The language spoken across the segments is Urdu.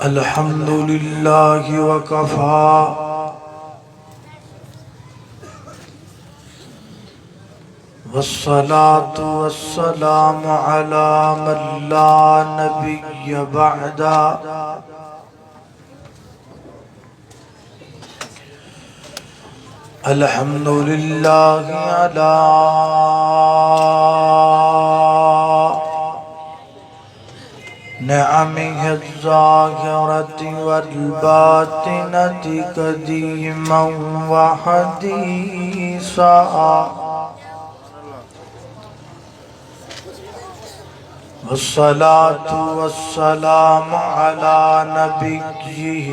الحمد لله وكفى والصلاة والسلام على من لا نبي بعده الحمد لله على نعمه الظاهرة والباطنة قديما وحديثا والصلاة والسلام على نبيه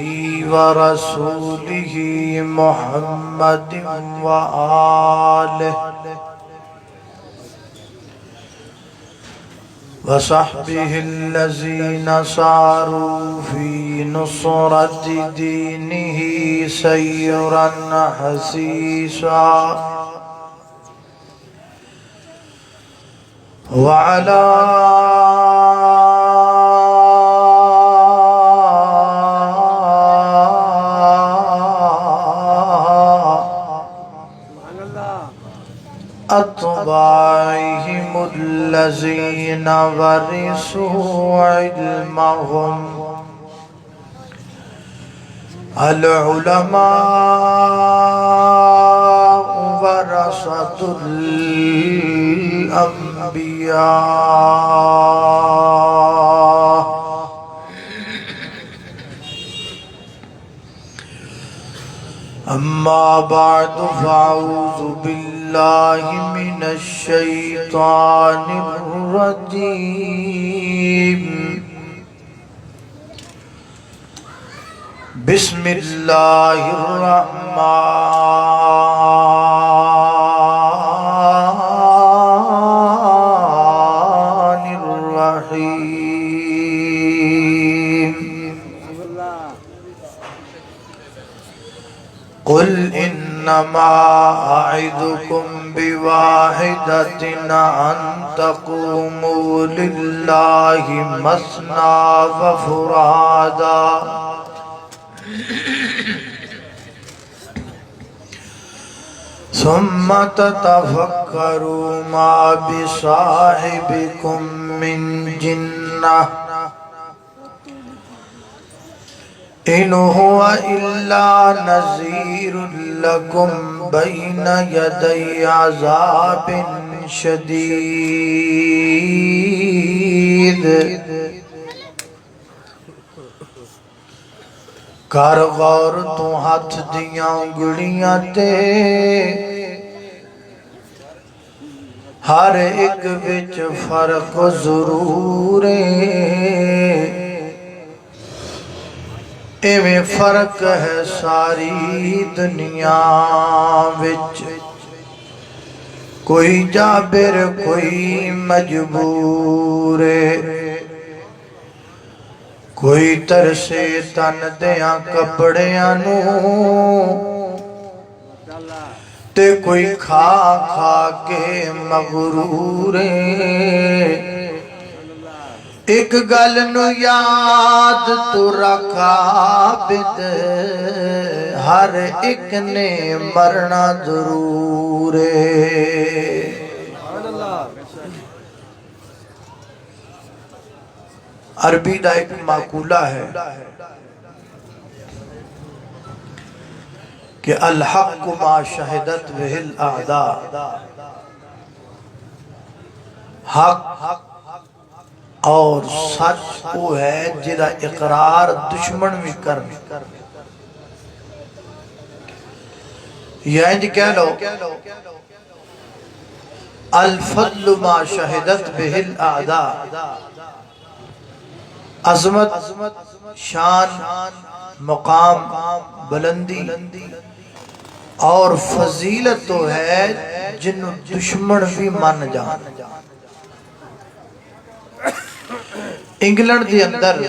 ورسوله محمد وآله وصحبه الذين ساروا في نصرة دينه سيرا حسيسا وعلى أتباعهم الذين ورثوا علمهم العلماء ورثة الأنبياء أما بعد فأعوذ بالله من الشيطان الرجيم بسم الله الرحمن الرحيم قل إنما أعظكم بواحدة أن تقوموا لله مثنى وفرادا ثم تتفكروا ما بصاحبكم من جنة إن هو إلا نذير لكم بين يدي عذاب شديد کر غور تو ہاتھ دیاں گڑیاں تے ہر ایک وچ فرق ضرور ایویں فرق ہے ساری دنیا وچ کوئی جابر کوئی مجبور کوئی ترسے تن دیاں کپڑیاں نو تے کوئی کھا کھا کے مغرور ایک گل نو یاد تو رکھا عابد ہر ایک نے مرنا ضرور عربی دا ایک مقولہ ہے کہ الحق ما شہدت بہ الاعداء حق اور سچ وہ ہے جدا اقرار دشمن بھی کرنے یا انج کہہ لو الفضل ما شہدت بہ الاعداء عظمت شان مقام بلندی اور فضیلت تو ہے جنہوں دشمن بھی مان جان انگلینڈ دی اندر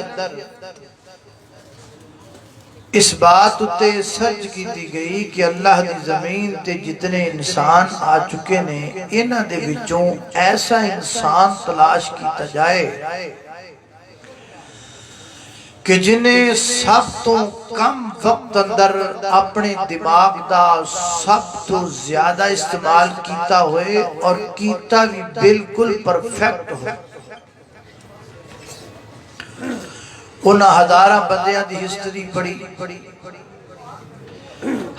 اس بات تے سرچ کی دی گئی کہ اللہ دی زمین تے جتنے انسان آ چکے نے انہاں دے وچوں ایسا انسان تلاش کیتا جائے کہ جنہیں سب تو کم وقت اندر اپنے دماغ دا سب تو زیادہ استعمال کیتا ہوئے اور کیتا بھی بالکل پرفیکٹ ہو. انہاں ہزارہ بندیاں دی ہسٹری پڑھی،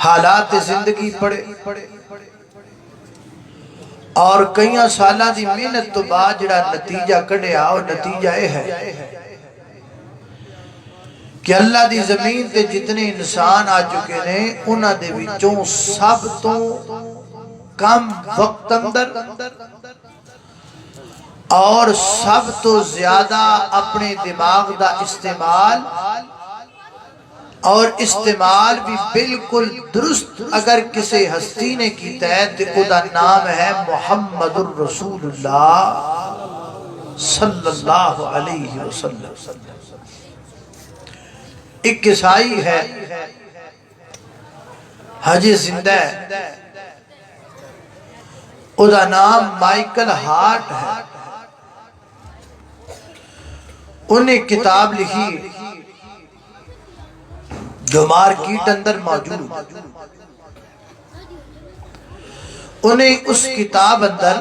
حالات زندگی پڑھے اور کئیاں سالاں دی محنت تو بعد جڑا نتیجہ کڈیا اور نتیجہ یہ ہے کہ اللہ دی زمین تے جتنے انسان آ چکے نے انہاں دے وچوں سب تو کم وقت اندر اور سب تو زیادہ اپنے دماغ دا استعمال اور استعمال بھی بالکل درست اگر کسی ہستی نے کیتا ہے تو او دا نام ہے محمد الرسول اللہ صلی اللہ علیہ وسلم. ایک عیسائی ہے حجی زندہ ہے، او دا نام مائیکل ہارٹ ہے. انہیں کتاب لکھی جو مارکیٹ اندر موجود. انہیں اس کتاب اندر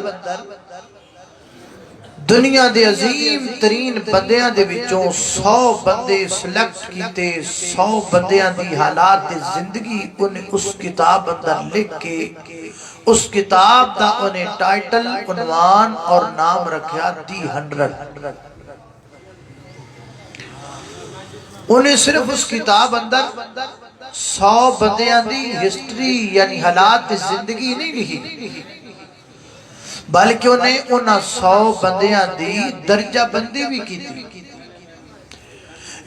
دنیا دے عظیم ترین بندیاں دے وچوں 100 بندے سلیکٹ کیتے، 100 بندیاں دی حالات دی زندگی انہیں اس کتاب اندر لکھ کے اس کتاب دا انہیں ٹائٹل، عنوان اور نام رکھیا دی 100. انہیں صرف اس کتاب اندر 100 بندیاں دی ہسٹری یعنی حالات زندگی نہیں لکھی، بلکہ انہیں انہاں 100 بندیاں دی درجہ بندی بھی کی تھی.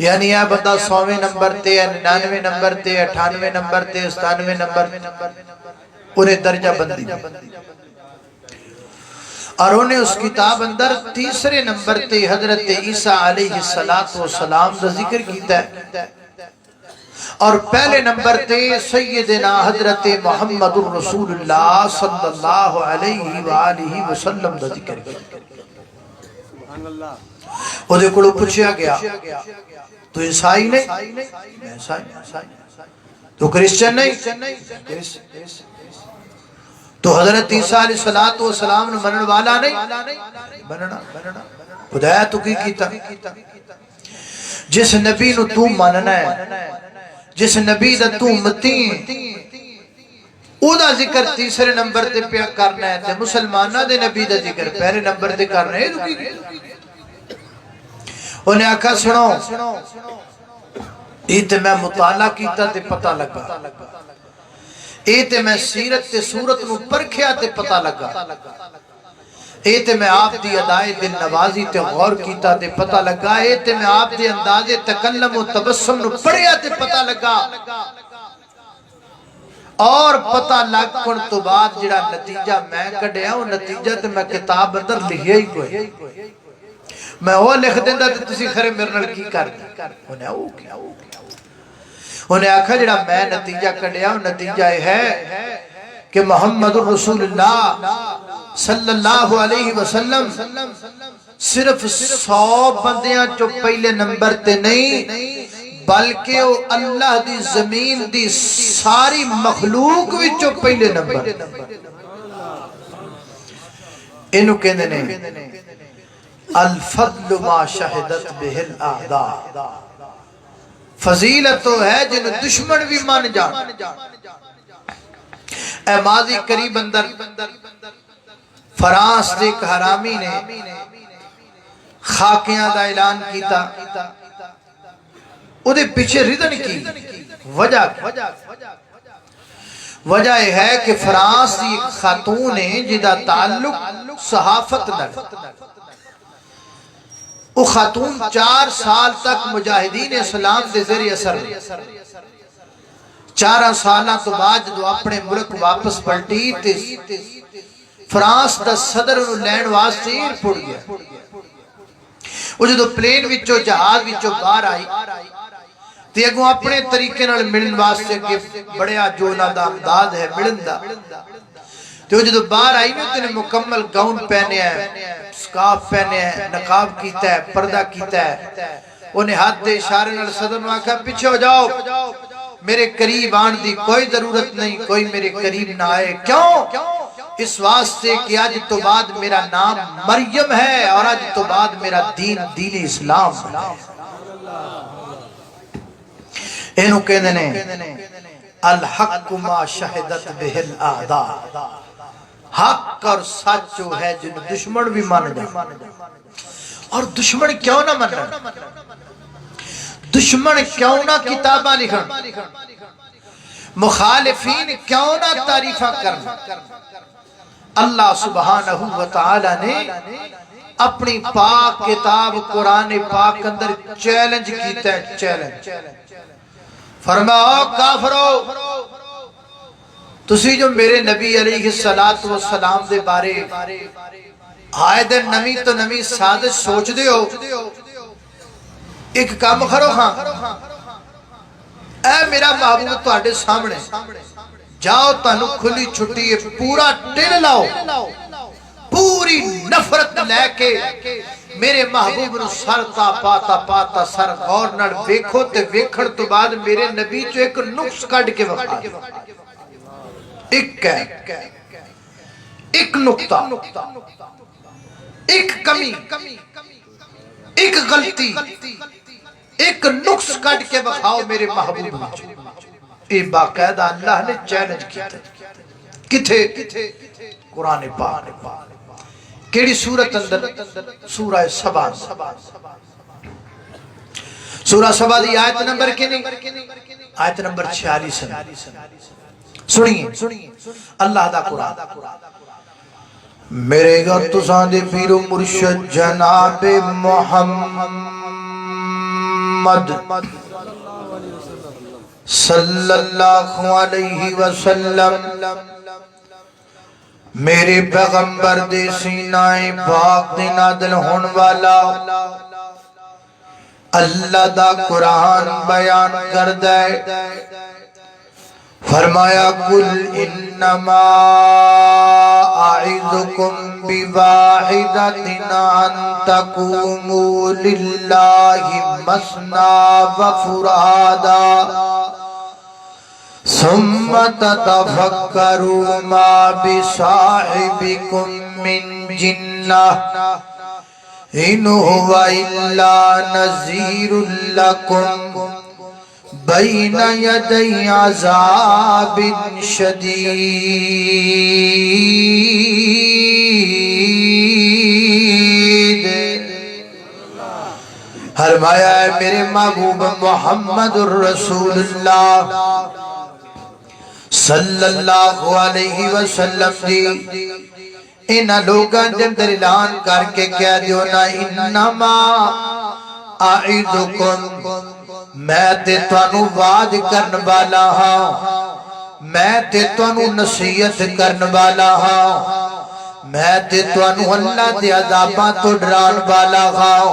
یعنی یہ بندہ 100ویں نمبر تے، 99ویں نمبر تے، 98ویں نمبر تے، 97ویں نمبر انہیں درجہ بندی. اور انہیں اس کتاب اندر تیسرے نمبر تے حضرت عیسیٰ علیہ السلام دا ذکر کیتا ہے اور پہلے نمبر تے سیدنا حضرت محمد الرسول اللہ صلی اللہ علیہ وآلہ وسلم دا ذکر کیتا ہے. وہ دیکھو پوچھیا گیا تو عیسائی نہیں؟ میں عیسائی. تو کرسچن نہیں؟ تو حضرت عیسیٰ علیہ السلام نے منن والا نہیں؟ بننا. خدا تو کی کیتا؟ جس نبی نو تو مننا ہے، جس نبی دا تو امتی او دا ذکر تیسرے نمبر تے پیا کرنا ہے تے مسلمانہ دے نبی دا ذکر پہلے نمبر تے کرنا ہے. انہیں آکھا سنو ایتے میں مطالعہ کیتا تے پتہ لگا، ایتے میں سیرت تے صورت نو پرکھیا تے پتہ لگا، ایتے میں آپ دی ادائے دل نوازی تے غور کیتا تے پتہ لگا، ایتے میں آپ دی انداز تکلم و تبسم نو پڑھیا تے پتہ لگا. اور پتہ لگ کن تو بعد جڑا نتیجہ میں کڈیا وہ نتیجہ تے میں کتاب اندر لکھیا ہی کوئی. میں وہ لکھ دیندہ تے تسی خرے میرے نال کی کر دی. انہیں او کیا انہیں آکھا جڑا میں نتیجہ کڈیا وہ نتیجہ ہے کہ محمد الرسول اللہ صلی اللہ علیہ وسلم صرف 100 بندیاں جو پہلے نمبر تے نہیں بلکہ وہ اللہ دی زمین دی ساری مخلوق وچوں پہلے نمبر. انہوں کہنے نے الفضل ما شہدت بہ الاعداء، فضیلت تو ہے جن دشمن بھی مان جان. اے ماضی قریب اندر فرانس دے ایک حرامی نے خاکیاں دا اعلان کیتا، او دے پیچھے ردن کی وجہ یہ ہے کہ فرانس دی ایک خاتون ہے جدا تعلق صحافت نہ، وہ خاتون 4 سال تک مجاہدین اسلام دے ذریعے اثر 4 سالہ تو بعد جو اپنے ملک واپس پلٹی تے فرانس دا صدر انہوں لین واسطے ایئرپورٹ گیا. وہ جو پلین وچوں جہاز وچوں باہر آئی تے اگوں اپنے طریقے نال ملن واسطے کہ بڑیا جو نہ دا امداد ہے ملن دا. تو جو باہر آئی نا تینے مکمل گاؤن پہنے ہیں، سکارف پہنے ہیں، نقاب کیتا ہے، پردہ کیتا ہے، انہیں ہاتھ دے اشارے نال صدر نو آکھا پیچھے ہو جاؤ، میرے قریب آن دی کوئی ضرورت نہیں، کوئی میرے قریب نہ آئے۔ کیوں؟ اس واسطے کہ آج تو بعد میرا نام مریم ہے اور آج تو بعد میرا دین اسلام ہے۔ اینو کہنے نے الحق ما شہدت بہ الاعداء، حق اور سچ ہے جن دشمن بھی مان جائے۔ اور دشمن کیوں نہ مان رہا؟ دشمن کیوں نہ کتاباں لکھن، مخالفین کیوں نہ تعریفہ کرنا؟ اللہ سبحانہ وتعالی نے اپنی پاک کتاب قرآن پاک اندر چیلنج کیتا ہے، چیلنج فرماؤ کافرو، تسی جو میرے نبی علیہ السلام دے بارے آئے دن نمی تو نمی سازش سوچ دے ہو، ایک کام کرو ہاں، اے میرا محبوب تواڈے سامنے جاؤ، تانوں کھلی چھٹی ہے، پورا ٹل لاؤ، پوری نفرت لے کے میرے محبوب نو سر پاتا سر غور نال ویکھو تے ویکھن تو بعد میرے نبی جو ایک نقص کٹ کے وکھا دے، ایک نقطہ، ایک کمی، ایک غلطی، ایک نقص کٹ کے بخاؤ میرے محبوب نے۔ یہ باقاعدہ اللہ نے چیلنج کیا تھا، کتھے؟ قرآن پاک۔ کیڑی سورت اندر؟ سورہ سبا۔ سورہ سبا دی آیت نمبر کتنی؟ آیت نمبر 46۔ سنیے اللہ دا قرآن۔ میرے گھر تساں دے پیر و مرشد جناب محمد صلی اللہ علیہ وسلم، میرے پیغمبر دے سینہ پاک دے نازل ہون والا اللہ دا قرآن بیان کر دے، فرمایا قل انما اعظکم بواحدۃ ان تقوموا للہ مثنی وفرادا ثم تتفکروا ما بصاحبکم من جنہ ان هو الا نذیر لکم بین یدی عذاب شدید۔ فرمایا ہے میرے محبوب محمد الرسول اللہ صلی اللہ علیہ وسلم دی انہاں لوگاں دے اندر اعلان کر کے کہہ دیو نا انما اعظکم، میں تے توانوں وعد کرن والا ہاں، میں تے توانوں نصیحت کرن والا ہاں، میں تے توانوں اللہ دے عذاباں تو ڈران والا ہاں۔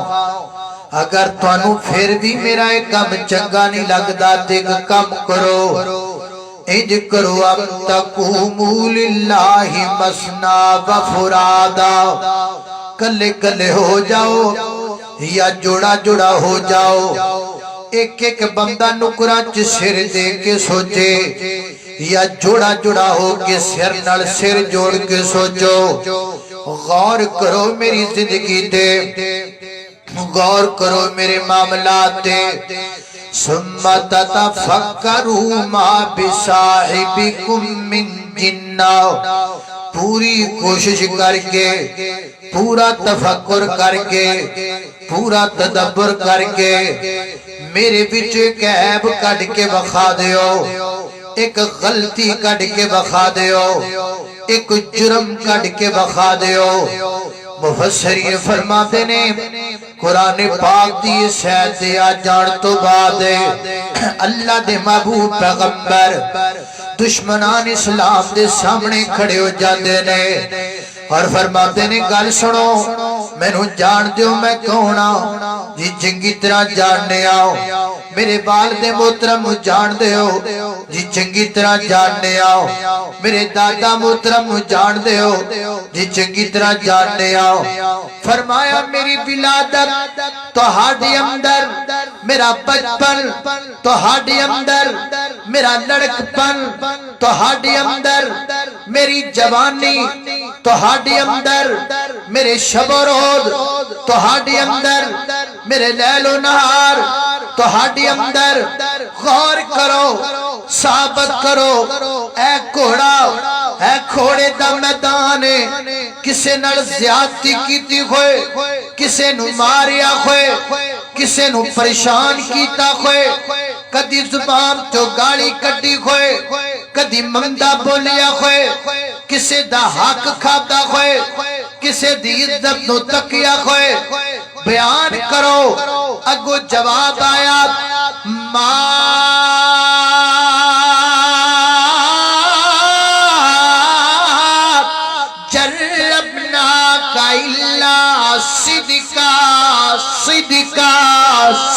اگر توانوں پھر بھی میرا ایک کم چنگا نہیں لگدا تے ایک کم کرو، انج کرو اب تقوموا للہ مثنی وفرادا، کلے کلے ہو جاؤ یا جوڑا جوڑا ہو جاؤ، ایک ایک بندہ نکراں چ سر دے کے سوچے یا جوڑا جوڑا ہو کے سر نال سر جوڑ کے سوچو۔ غور کرو میری زندگی تے، غور کرو میرے معاملات تے، ثم تتفکروا ما بصاحبکم من جنہ، پوری کوشش کر کے، پورا تفکر کر کے، پورا تدبر کر کے میرے بچ ایک عیب کٹ کے بخا دیو، ایک غلطی کٹ کے بخا دیو، ایک جرم کٹ کے بخا دیو۔ مفسرین فرماتے نے قرآن پاک دی سید دیا جان تو بعد اللہ دے محبوب پیغمبر دشمنان اسلام دے سامنے کھڑے ہو جاندے نے، اور فرماتے نے گل سنو مینوں جان دیو میں کون ہاں جی چنگی طرح جاننے آؤ میرے والد محترم جان دیو جی چنگی طرح جاننے آؤ میرے دادا محترم جان دیو جی چنگی طرح جاننے آؤ فرمایا میری ولادت تہاڈے اندر میرا بچپن تہاڈے اندر میرا لڑکپن تہاڈے اندر میری جوانی تہاڈے اندر میرے شب و روز تہاڈے اندر میرے لیل و نہار تہاڈے اندر غور کرو ثابت کرو اے گھوڑا اے گھوڑے دا میدان کسے نال زیادتی کیتی ہوئے کسے نو ماریا ہوئے کسے نو پریشان کیتا ہوئے کدی زبان تو گالی کٹی ہوئے کدی مندہ بولیا ہوئے کسے دا حق کھاتا ہوئے کسے دی عزت نو تکیا ہوئے بیان کرو اگو جواب آیا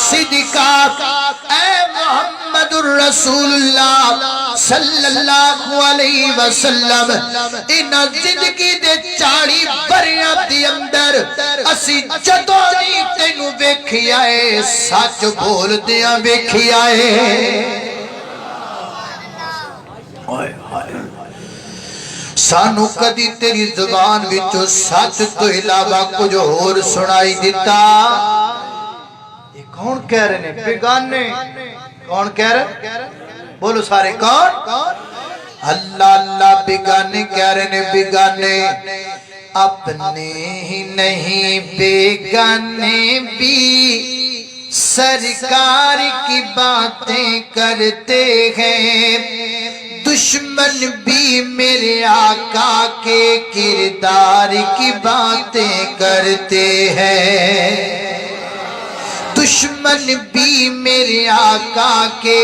صدقہ اے محمد الرسول اللہ صلی اللہ علیہ وسلم انہا زندگی دے چاڑی بریاں دی اندر اسی جدو نہیں تینو بیکھی آئے سچ بول دیاں بیکھی آئے سانو کدی تیری زبان وچوں سچ تو علاوہ کچھ اور سنائی دیتا یہ کون کہہ رہے ہیں بیگانے کون کہہ رہے بولو سارے کون اللہ اللہ بیگانے کہہ رہے ہیں بیگانے اپنے ہی نہیں بیگانے بھی سرکار کی باتیں کرتے ہیں دشمن بھی میرے آقا کے کردار کی باتیں کرتے ہیں دشمن بھی میرے آقا کے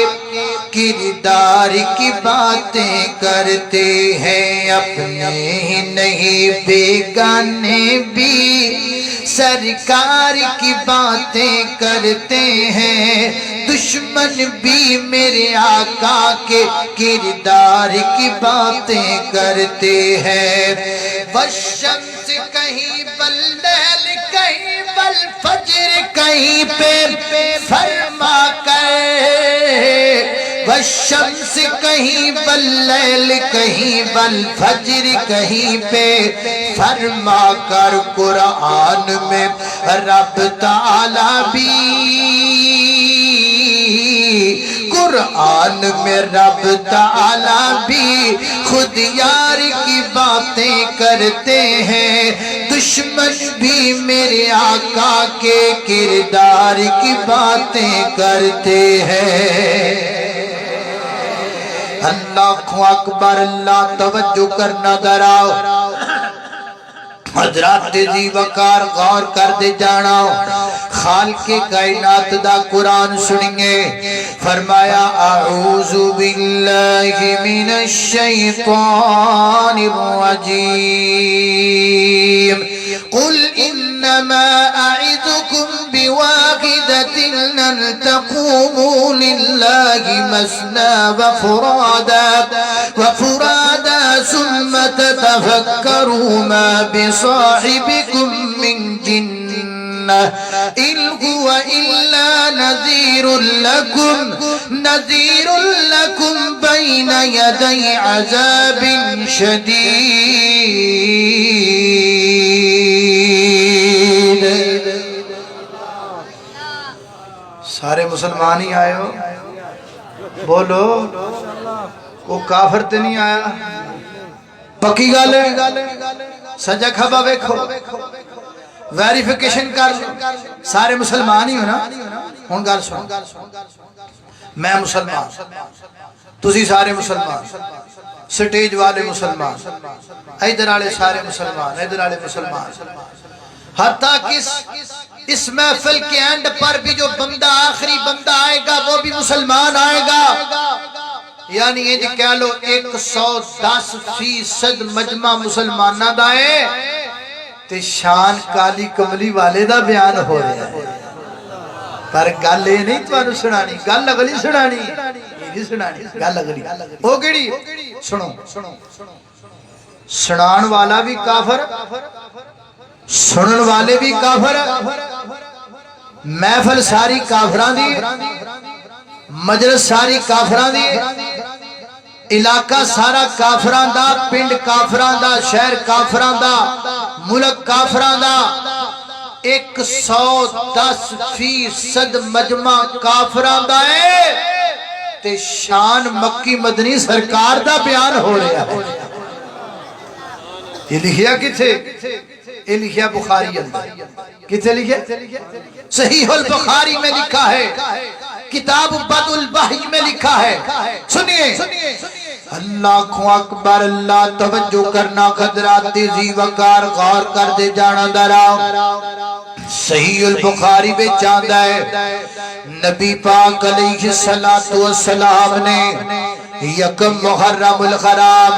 کردار کی باتیں کرتے ہیں اپنے ہی نہیں بیگانے بھی سرکار کی باتیں کرتے ہیں دشمن بھی میرے آقا کے کردار کی باتیں کرتے ہیں والشمس کہیں واللیل کہیں والفجر کہیں پہ فرما کر والشمس کہیں واللیل کہیں والفجر کہیں پہ فرما کر قرآن میں رب تعالیٰ بھی قرآن میں رب تعالیٰ بھی خود یار کی باتیں کرتے ہیں دشمن بھی میرے آقا کے کردار کی باتیں کرتے ہیں اللہ اکبر اللہ توجہ کرنا دراؤ حضرات جی وقار غور کر دے جانا خالق کائنات دا قرآن سنیے فرمایا اعوذ باللہ من الشیطان الرجیم قل انما اعذکم بواحدۃ ان تقوموا للہ مثنى وفرادا ثم تتفکروا ما بصاحبكم من جنة إن هو إلا نذير لكم بين يدي عذاب شديد سارے مسلمان ہی آئے ہو بولو وہ کافر تے نہیں آیا پکی گالے سجا کھبا بیکھو ویریفیکیشن کر سارے مسلمان ہی ہو نا ہون گال سن میں مسلمان تسی سارے مسلمان سٹیج والے مسلمان ایدر آلے سارے مسلمان ایدر آلے مسلمان حتیٰ کہ اس محفل کے اینڈ پر بھی جو بندہ آخری بندہ آئے گا وہ بھی مسلمان آئے گا یعنی یہ جی کہہ لو 110% مجمع مسلمانہ دا ہے تے شان کالی کملی والے دا بیان ہو رہا ہے پر گل یہ نہیں تو سنانی گل اگلی سنانی گل اگلی وہ کیڑی سنو سنان والا بھی کافر سنن والے بھی کافر محفل ساری کافران دی مجلس ساری کافران دی علاقہ سارا کافران دا پنڈ کافران دا شہر کافران دا ملک کافران دا 110% مجمع کافران دا ہے تے شان مکی مدنی سرکار دا بیان ہو رہا ہے یہ لکھیا کتھے یہ لکھیا بخاری اندر کتھے لکھیا صحیح البخاری میں لکھا ہے کتاب بدء الوحی میں لکھا ہے سنیے اللہ کو اکبر اللہ توجہ کرنا خدرات تیزی وقار غور کر دے جانا دراؤ صحیح البخاری میں چاندہ ہے نبی پاک علیہ السلام نے یکم محرم الحرام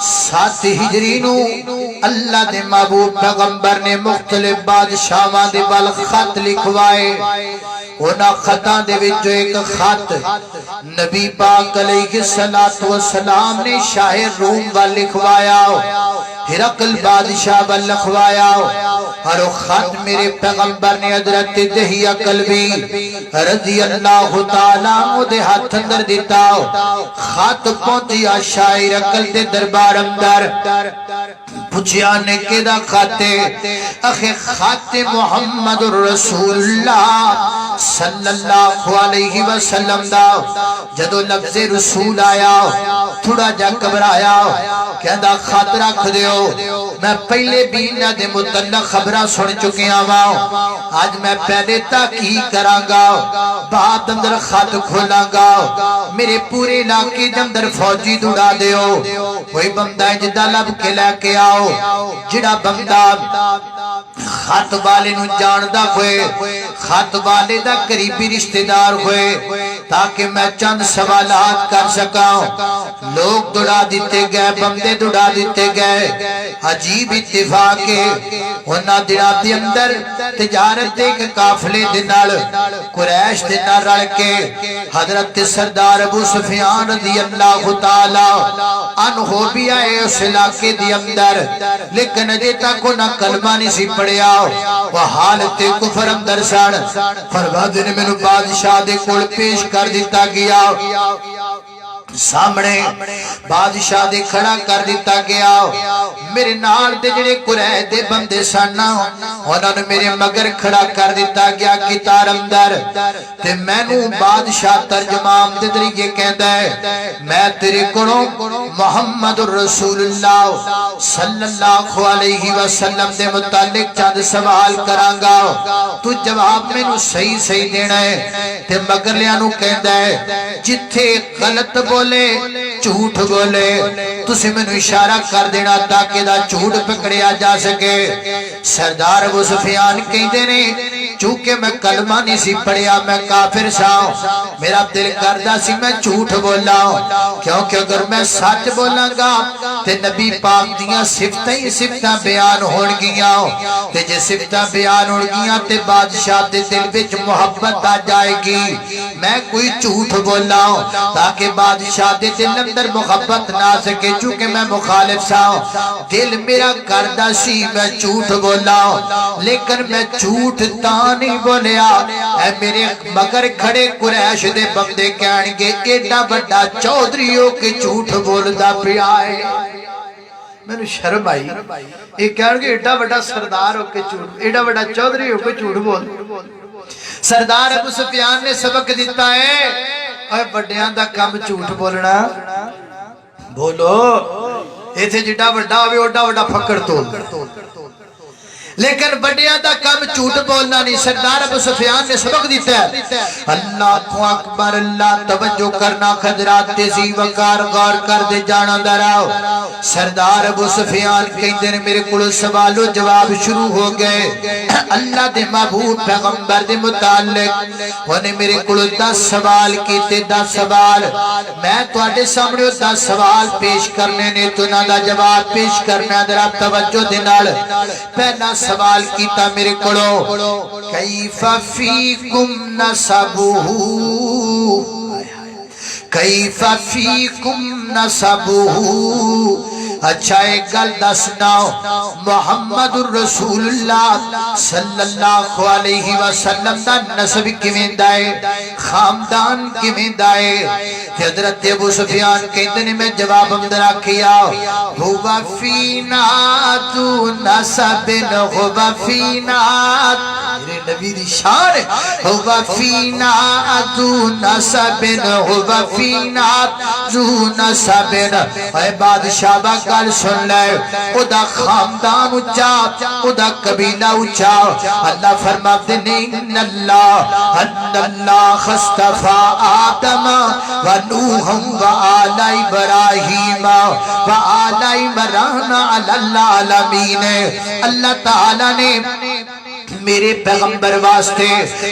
7 ہجری نو اللہ دے محبوب پیغمبر نے مختلف بادشاہاں دے بل خط لکھوائے اونا خطاں دے وچ ایک خط نبی پاک علیہ السلام نے شاہ روم وال لکھوایا ہرقل بادشاہ وال لکھوایا اور وہ خط میرے پیغمبر نے حضرت دہیہ قلبی رضی اللہ تعالیٰ دے ہاتھ اندر دیتا خط پہنچیا شاہ ہرقل دے دربار اندر پوچھیا نے کیدا خاتے اخی خط محمد رسول اللہ صلی اللہ علیہ وسلم دا جدو لفظ رسول آیا تھوڑا جا گھبرایا کہندا خط رکھ دیو میں پہلے بھی انہاں دے متعلق خبراں سن چکیا وا آج میں پہلے تحقیق کراں گا بعد اندر خط کھولاں گا میرے پورے علاقے دے اندر فوجی دوڑا دیو کوئی بندہ جدا لب کے لے کے آؤ جڑا بندہ خط والے نو جاندا ہوئے خط والے دا قریبی رشتہ دار ہوئے تاکہ میں چند سوالات کر سکاں لوگ دوڑا دیتے گئے بندے دوڑا دیتے گئے عجیب اتفاق ہے انہاں دناں دے اندر تجارت دے قافلے دے نال قریش دے نال رل کے حضرت سردار ابو سفیان رضی اللہ تعالی عنہ بھی آئے اس علاقے دے اندر لیکن اجے تک انہاں کلمہ نہیں سی پڑھیا وہ حالت کفر اندر سن فرماتے نے مینوں بادشاہ دے کول پیش کر دیتا گیا سامنے بادشاہ دے کھڑا کر دیتا گیا میرے نال دے جڑے قریش دے بندے سن انہاں نے میرے مگر کھڑا کر دیتا گیا کتار اندر تے مینوں بادشاہ ترجمان دے ذریعے کہندا ہے میں تیرے کولوں محمد رسول اللہ صلی اللہ علیہ وسلم دے متعلق چند سوال کراں گا تو جواب مینوں صحیح صحیح دینا ہے تے مگر لیاں نوں کہندا ہے جتھے غلط بولے جھوٹ بولے تسی میں اشارہ کر دینا تاکہ دا جھوٹ پکڑیا جا سکے سردار ابو سفیان کہندے نے چونکہ میں کلمہ نہیں سی پڑھیا میں کافر سا میرا دل کردا سی میں جھوٹ بولا کیونکہ اگر میں سچ بولاں گا تے نبی پاک دیاں صفتاں ہی صفتاں بیان ہون گیاں تے جے صفتاں بیان ہون گیاں تے بادشاہ دے دل وچ محبت آ جائے گی میں کوئی جھوٹ بولا تاکہ بادشاہ دے دل اندر محبت نہ سکے چونکہ میں مخالف سا دل میرا کردا سی میں جھوٹ بولا لیکن میں جھوٹ تا نہیں بولیا اے میرے مگر کھڑے قریش دے بندے کہن گے ایڈا بڑا چودھری ہو کے جھوٹ بولدا پیا ہے میں نے شرم آئی یہ کہن گے ایڈا بڑا سردار ہو کے جھوٹ ایڈا بڑا چودھری ہو کے جھوٹ بول سردار ابو سفیان نے سبق دیتا ہے اے بڑیاں دا کم جھوٹ بولنا بولو ایتھے جڑا بڑا ہوے اوڈا بڑا پھکڑ تول لیکن بڑیاں دا کم جھوٹ بولنا نہیں سردار ابو سفیان نے سبق دیتا ہے اللہ اکبر اللہ توجہ کرنا خضرات تیزی وقار غور کر دے جانا دراؤ سردار ابو سفیان کہتے ہیں میرے کل سوال و جواب شروع ہو گئے اللہ دے محبوب پیغمبر دے متعلق انہیں میرے کل 10 سوال کیتے 10 سوال میں تو آٹے سامنے 10 سوال پیش کرنے نے تو نہ دا جواب پیش کرنا در آپ توجہ دینال پہلا سوال کیتا میرے کلو کیف فیکم نسبہو کیف فیکم نسبہو اچھا ایک گل دسناؤ محمد الرسول اللہ صلی اللہ علیہ وسلم دا نسب کمیں دائے خاندان کمیں دائے حضرت ابو سفیان کہتے ہیں میں جواب اندرہ کیا ہوا فینا تو نسب ہوا فینا میرے نبی دی شان ہوا فینا تو نسب ہوا فینا تو نسب اے بادشاہ با گل سن لے او دا خاندان اچھا او دا قبیلہ اچھا اللہ فرماتے ہیں ان اللہ خستفا آدم و نوحا و آل ابراہیم و آل عمران علی العالمین اللہ تعالیٰ نے میرے پیغمبر واسطے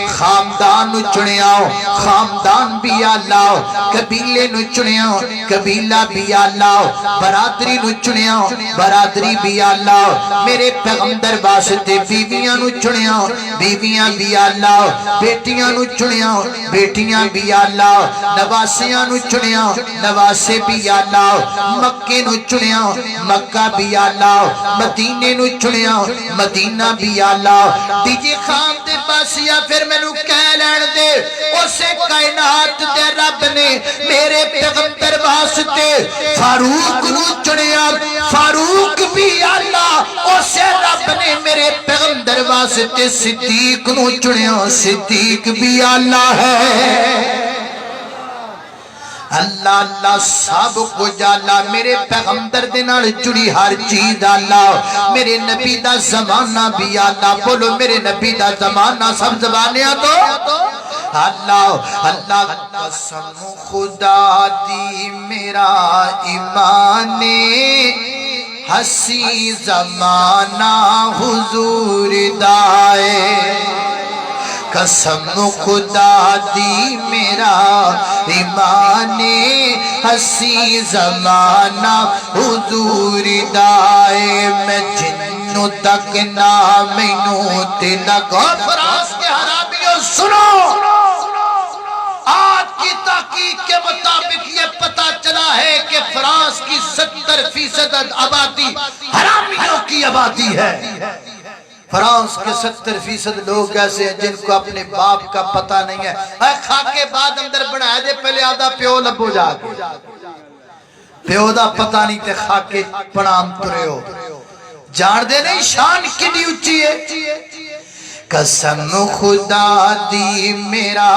خاندان نو چنیاؤ خاندان بھی آلاؤ قبیلے نو چنیاؤ قبیلہ بھی آلاؤ برادری نو چنیاؤ برادری بھی آلاؤ میرے پیغمبر واسطے بیویاں نو چنیاؤ بیویاں بھی آلاؤ بیٹیاں نو چنیاؤ بیٹیاں بھی آلاؤ نواسیاں نو چنیاؤ نواسے بھی آلاؤ مکے نو چنیاؤ مکہ بھی آلاؤ مدینے نو چنیاؤ مدینہ بھی آلاؤ دیجی خام دے پاس یا پھر میں نو کہہ لین دے اسے کائنات دے رب نے میرے پیغمبر واسطے فاروق نو چنیا فاروق بھی اللہ اسے رب نے میرے پیغمبر واسطے صدیق نو چنیا صدیق بھی اللہ ہے اللہ اللہ سب کو جالا میرے پیغمبر دینال جڑی ہر چیز اللہ میرے نبی دا زمانہ بھی اللہ بولو میرے نبی دا زمانہ سب زبانیاں تو اللہ اللہ قسم خدا دی میرا ایمان ہسی زمانہ حضور دائے قسم خدا دی میرا ایمان ہسی زمانہ حضور دائے میں جنوں تک نامینوں تلک فراس کے حرامیوں سنو آج کی تحقیق کے مطابق یہ پتا چلا ہے کہ فرانس کی 70% آبادی حرامیوں کی آبادی ہے فرانس کے 70% لوگ ایسے ہیں جن کو اپنے باپ کا پتہ نہیں ہے اے خاکے بعد اندر بنایا دے پہلے آدھا پیو لبو جا کے پیو دا پتہ نہیں تے خاکے پنام ترے ہو جان دے نہیں شان کدی اچھی ہے قسم خدا دی میرا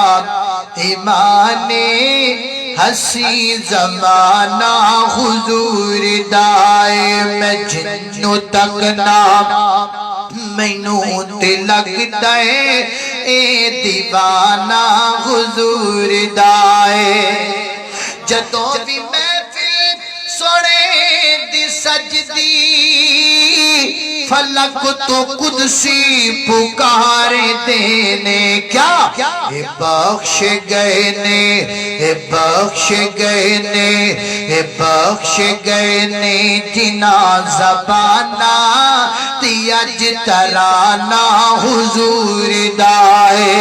ایمان ہسی زمانہ حضور دائے میں جنوں تک نام مینوں تے لگتا ہے اے دیوانہ حضور دائے جدوں بھی محفل سونے دی سجدی فلک تو قدسی پکارے دینے کیا اے بخش گئے نے اے بخش گئے نے اے بخش گئے نے جنا زبانہ تیج ترانہ حضور دائے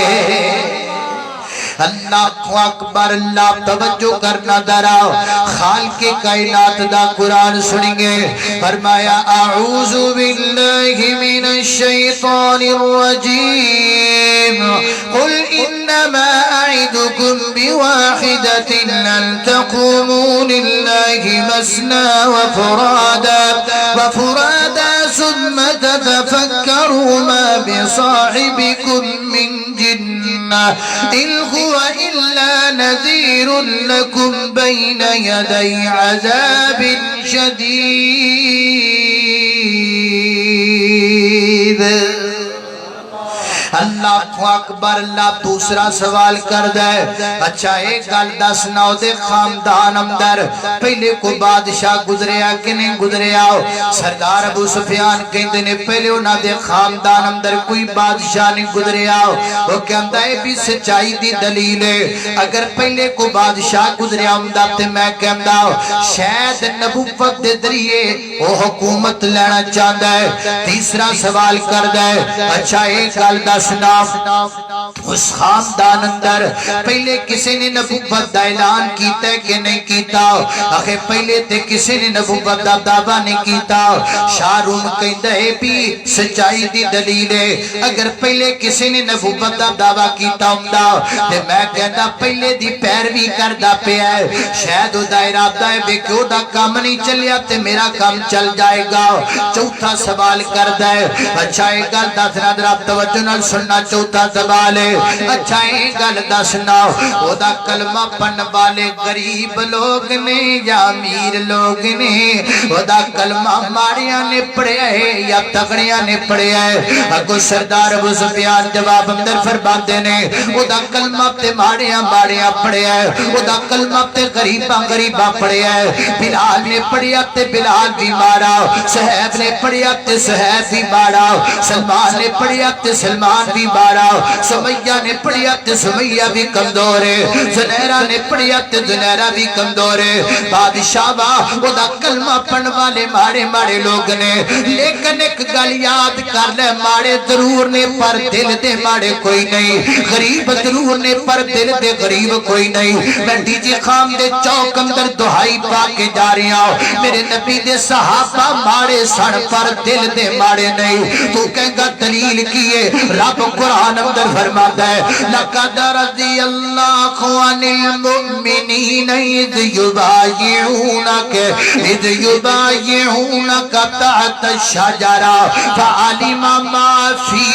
اللہ اکبر اللہ توجہ کرنا دراؤ خالق کائنات دا قرآن سنیں گے فرمایا اعوذ باللہ من الشیطان الرجیم قل انما اعدکم بواحدت ان تقوموا للہ مسنا وفرادا ثم تتفکروا ما بصاحبکم من جنہ ان هو إلا نذير لكم بين يدي عذاب شديد اللہ اکبر اللہ دوسرا سوال کر دے اچھا ایک گل دس نہ دے خاندان اندر پہلے کو بادشاہ گزریا کہ نہیں گزریا سردار ابو سفیان کہندے نے پہلے انہاں دے خاندان اندر کوئی بادشاہ نہیں گزریا وہ کہندا ہے بھی سچائی دی دلیل ہے اگر پہلے کو بادشاہ گزریا ہوندا تے میں کہندا شاید نبوت دے ذریعے وہ حکومت لینا چاہندا ہے تیسرا سوال کر دے اچھا ایک گل دسنا اس خاندان اندر پہلے کسی نے نبوت دا اعلان کیتا ہے کہ نہیں کیتا آخر پہلے تے کسی نے نبوت دا دعویٰ نہیں کیتا شاہ روم کہندا ہے بھی سچائی دی دلیل ہے اگر پہلے کسی نے نبوت دا دعویٰ کیتا ہوندا تے میں کہندا پہلے دی پیروی کردا پیا ہے شاید او دا ارادہ ہے کہ او دا کام نہیں چلیا تے میرا کام چل جائے گا چوتھا سوال کردا ہے اچھا ایک گل دسنا ذرا توجہ نال سننا چوتھا سوال ہے اچھا ایک گل دسنا او دا کلمہ پڑھن والے غریب لوگ نے یا امیر لوگ نے او دا کلمہ ماڑیاں نے پڑھیا ہے یا تگڑیاں نے پڑھیا ہے اگو سردار ابو سفیان جواب اندر فرماندے نے او دا کلمہ تے ماڑیاں پڑھیا ہے او دا کلمہ تے غریباں پڑھیا ہے بلال نے پڑھیا تے بلال بھی مارا صہیب نے پڑھیا تے صہیب بھی مارا سلمان نے پڑھیا تے سلمان بھی مارا سمیہ نے پڑھیا تے سمیہ بھی کمزور ہے زنیرہ نے پڑھیا تے زنیرہ بھی کمزور ہے بادشاہ با وہ دا کلمہ پڑھن والے ماڑے لوگ نے لیکن ایک گل یاد کر لے ماڑے ضرور نے پر دل دے ماڑے کوئی نہیں غریب ضرور نے پر دل دے غریب کوئی نہیں میں ڈی جی خام دے چوک اندر دہائی پا کے جا رہی ہوں میرے نبی دے صحابہ ماڑے سن پر دل دے ماڑے نہیں تو کہیں گا دلیل کیے رب قرآن اندر فرماتا ہے لَقَدْ رَضِيَ اللَّهُ عَنِ الْمُؤْمِنِينَ إِذْ يُبَايِعُونَكَ تَحْتَ الشَّجَرَةِ فَعَلِمَ مَا فِي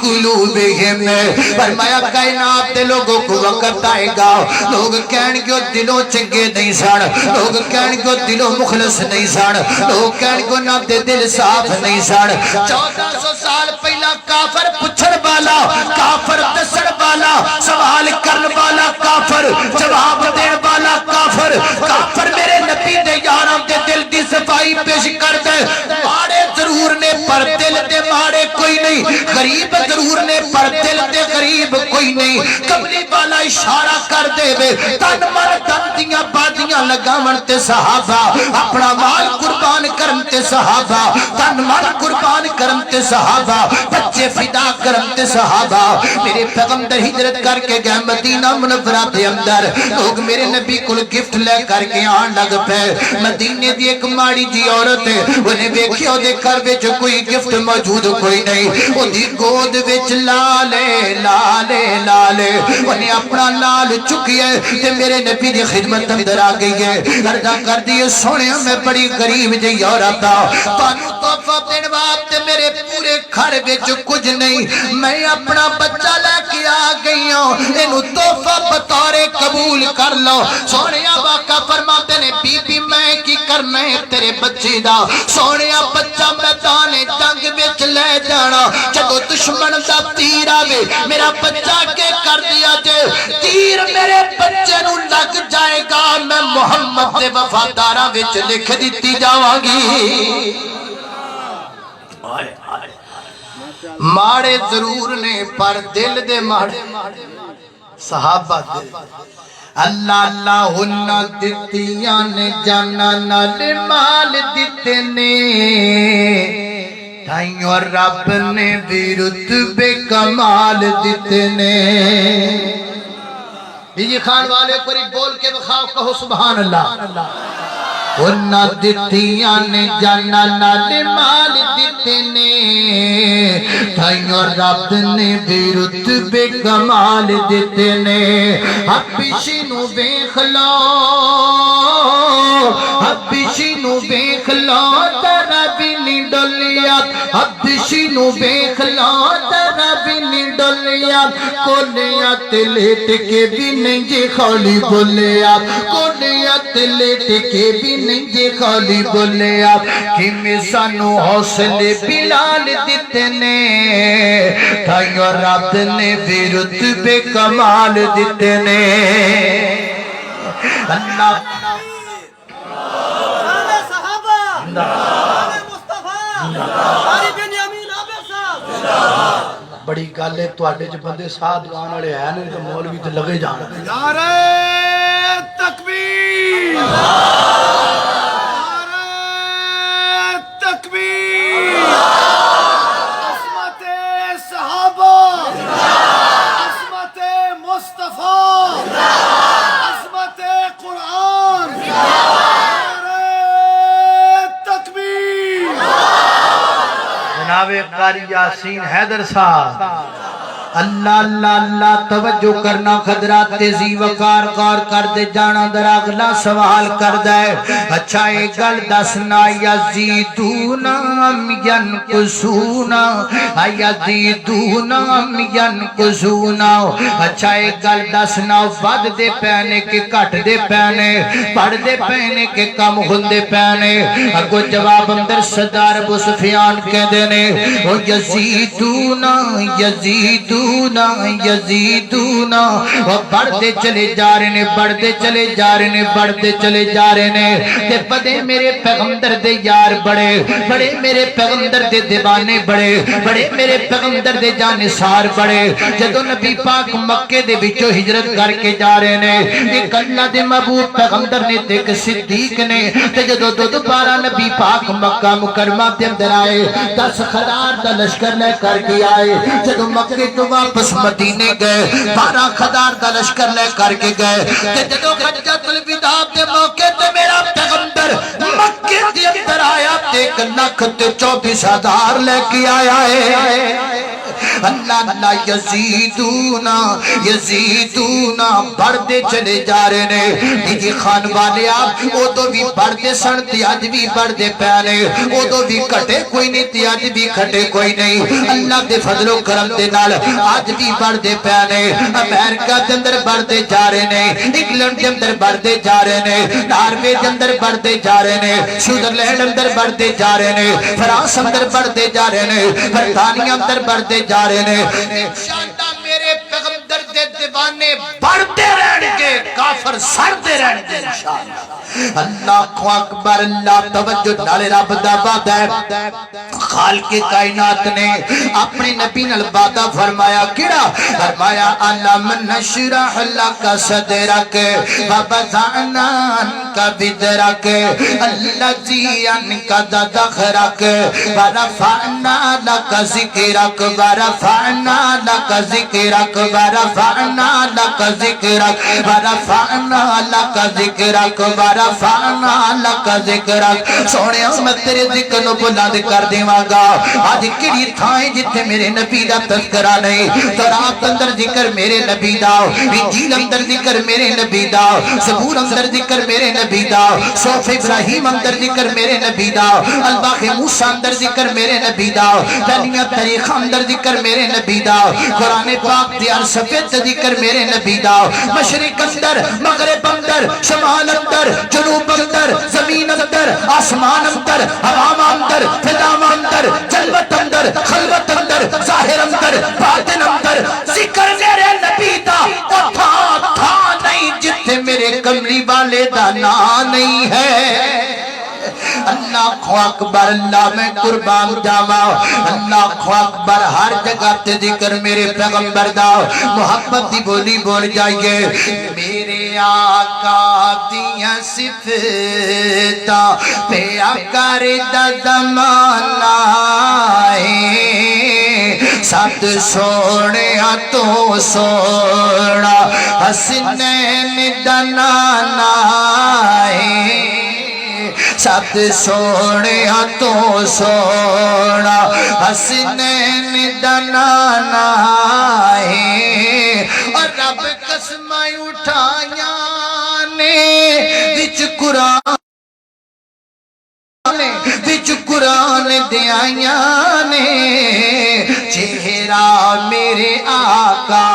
قُلُوبِهِمْ فرمایا کائنات دے لوگوں کو وقت آئے گا لوگ کہن گے دلوں چنگے نہیں سن لوگ کہن گے دلوں مخلص نہیں سن لوگ کہن گے نہ دل صاف نہیں سن 1400 سال پہلا کافر پچھڑ والا کافر دسڑ والا سوال کرن والا کافر جواب دین والا کافر میرے نبی دے یاراں دے دل دی صفائی پیش کر دے ماڑے ضرور نے پر دل دے ماڑے کوئی نہیں غریب ضرور نے پر دل دے غریب کوئی نہیں کملی والا اشارہ کر دے بے تن مر تن دیاں بادیاں لگاون تے صحابہ اپنا مال قربان کرن تے صحابہ تن مر قربان کرن تے صحابہ بچے فدا کرن تے صحابہ میرے پیغمبر ہجرت کر کے گئے مدینہ منورہ دے اندر لوگ میرے نبی کو گفٹ لے کر کے آن لگ پے مدینے دی ایک ماڑی جی عورت ہے انہیں ویکھیا دے گھر وچ کوئی گفٹ موجود کوئی نہیں او دی گود وچ لالے انہیں اپنا لال چکی ہے تے میرے نبی دی خدمت اندر آ گئی ہے عرض کر دی سونے میں بڑی غریب جی عورت تانوں تحفہ دین واسطے میرے پورے گھر وچ کچھ نہیں میں اپنا بچہ لے کے آ گئی ہوں اینو تحفہ بطور قبول کر لو سونیا واقعہ فرماتے نے بی بی میں کی کرنا ہے تیرے بچے دا سونیا بچہ میدان جنگ وچ لے جانا جدو دشمن دا تیر آوے میرا بچہ کے کر دیا جے تیر میرے بچے نو لگ جائے گا میں محمد دے وفاداراں وچ لکھ دتی جاواں گی ماڑے ضرور نے پر دل دے ماڑے صحابہ دے اللہ اللہ ہنہ دتیاں نے جانا نال مال دیتے نے تائیوں رب نے بھی رتبے کمال دیتے نے یہ خان والے پر بول کے بخاؤ کہو سبحان اللہ ہنہ دتیاں نے جانا نال مال دیتے نے تائیوں رب نے بھی رتبے کمال دیتے نے حبشی نو بیخ لو حبشی نو بیخ لو ترا بھی نہیں ڈولیا حبشی نو ویکھ لا تیرا بھی نہیں ڈولیا کونیا تے لیٹ کے بھی نہیں جی خالی بولیا کونیا تے لیٹ کے بھی نہیں جی خالی بولیا کہ سانو حوصلے بلال دیتے نے تھائیو رب نے بھی رتبے کمال دیتے نے اللہ بڑی گل ہے تواڈے چ بندے ساتھ گان والے ہیں نہیں تو مولوی تے لگے جان نعرہ تکبیر نعرہ تکبیر عظمت صحابہ عظمت مصطفیٰ عظمت قرآن نعرہ تکبیر جناب قاری یاسین حیدر صاحب اللہ اللہ اللہ توجہ کرنا خدرات تیزی وقار غور کر دے جانا در اگلا سوال کر دے اچھا ایک گل دسنا یزیدون ام ینقصون یزیدون ام ینقصون اچھا ایک گل دسنا ود دے پینے کے کٹ دے پینے پڑھ دے پینے کے کم ہوندے پینے اگو جواب اندر صدر ابو سفیان کہہ دینے یزیدون یزیدون یزیدون وہ بڑھتے چلے جا رہے نے بڑھتے چلے جا رہے نے بڑھتے چلے جا رہے نے تے بدے میرے پیغمبر دے یار بڑے بڑے میرے پیغمبر دے دیوانے بڑے بڑے میرے پیغمبر دے جانثار بڑے جدو نبی پاک مکے دے وچوں ہجرت کر کے جا رہے نے ایک اللہ دے محبوب پیغمبر نے تے ایک صدیق نے تے جدو دوبارہ نبی پاک مکہ مکرمہ دے اندر آئے 10,000 دا لشکر لے کر کے آئے جدو مکے تو واپس مدینے گئے 12,000 دا لشکر لے کر کے گئے کہ جدو حجۃ الوداع دے موقع تے میرا پیغمبر مکے دے اندر آیا تے 1,24,000 لے کے آیا ہے اللہ اللہ یزیدون یزیدون بڑھتے چلے جا رہے نے جی خان والے آپ او تو بھی بڑھتے سن تے اج بھی بڑھتے پیانے او تو بھی کٹے کوئی نہیں تے اج بھی کھٹے کوئی نہیں اللہ دے فضل و کرم دے نال آج بھی بڑھتے پیانے امریکہ دے اندر بڑھتے جا رہے نے انگلینڈ دے اندر بڑھتے جا رہے نے ناروے دے اندر بڑھتے جا رہے نے سوئٹزرلینڈ اندر بڑھتے جا رہے نے فرانس اندر بڑھتے جا رہے نے برطانیہ اندر بڑھتے جا رہے نے انشاءاللہ میرے پیغمبر دے دیوانے بڑھتے رہنے گے کافر سڑتے رہنے گے انشاءاللہ اللہ اکبر اللہ توجہ نالے رب دا وعدہ ہے خالق کائنات نے اپنے نبی نال وعدہ فرمایا کیڑا فرمایا علم نشرح لک صدرک ووضعنا عنک وزرک الذی انقض ظہرک ورفعنا لک ذکرک ورفعنا لک ذکرک ورفعنا لک ذکرک ورفعنا لک ذکرک ورفعنا لک ذکرک سونیا میں تیرے ذکر نو بلند کر دیواں گا آج کیڑی تھائیں جتھے میرے نبی دا تذکرہ نہیں تورات اندر ذکر میرے نبی دا انجیل اندر ذکر میرے نبی دا زبور اندر ذکر میرے نبی دا صحف ابراہیم اندر ذکر میرے نبی دا الباخ موسیٰ اندر ذکر میرے نبی دا پہلیاں تاریخ اندر ذکر میرے نبی دا قرآن پاک دیار سفید ذکر میرے نبی دا مشرق اندر مغرب اندر شمال اندر جنوب اندر زمین اندر آسمان اندر حوام اندر فضام اندر جلوت اندر خلوت اندر ظاہر اندر باطن اندر ذکر میرے نبی دا تھا نہیں جتھے میرے کملی والے دا نا نہیں ہے اللہ اکبر اللہ میں قربان جاوا اللہ اکبر ہر جگہ تے ذکر میرے پیغمبر دا محبت دی بولی بول جائیے میرے آقا دیاں صفتاں پہ آکر دا زمانہ ہے سات سوڑے تو سوڑا حسنین دا نانا ہے سات سوڑے تو سوڑا حسنین دا نانا ہے اور رب قسمیں اٹھائیاں نے وچ قرآن وچ قرآن دیائیاں نے چہرہ میرے آقا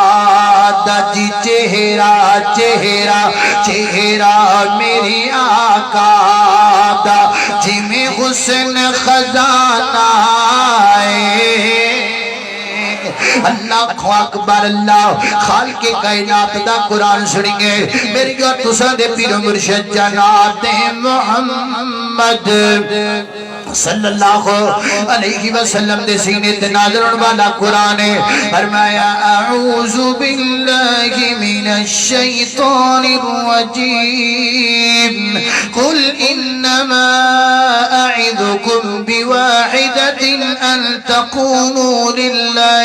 دا جی چہرہ چہرہ چہرہ میرے آقا دا جی میں حسن خزانہ ہے اللہ اکبر اللہ خالق کائنات دا قرآن سنیں گے میری گا تساں دے پیر مرشد جناب محمد صلی اللہ علیہ وسلم دے سینے تے نازل ہونے والا قرآن ہے فرمایا اعوذ باللہ من الشیطان الرجیم قل انما اعذکم بواحدة ان تقوموا للہ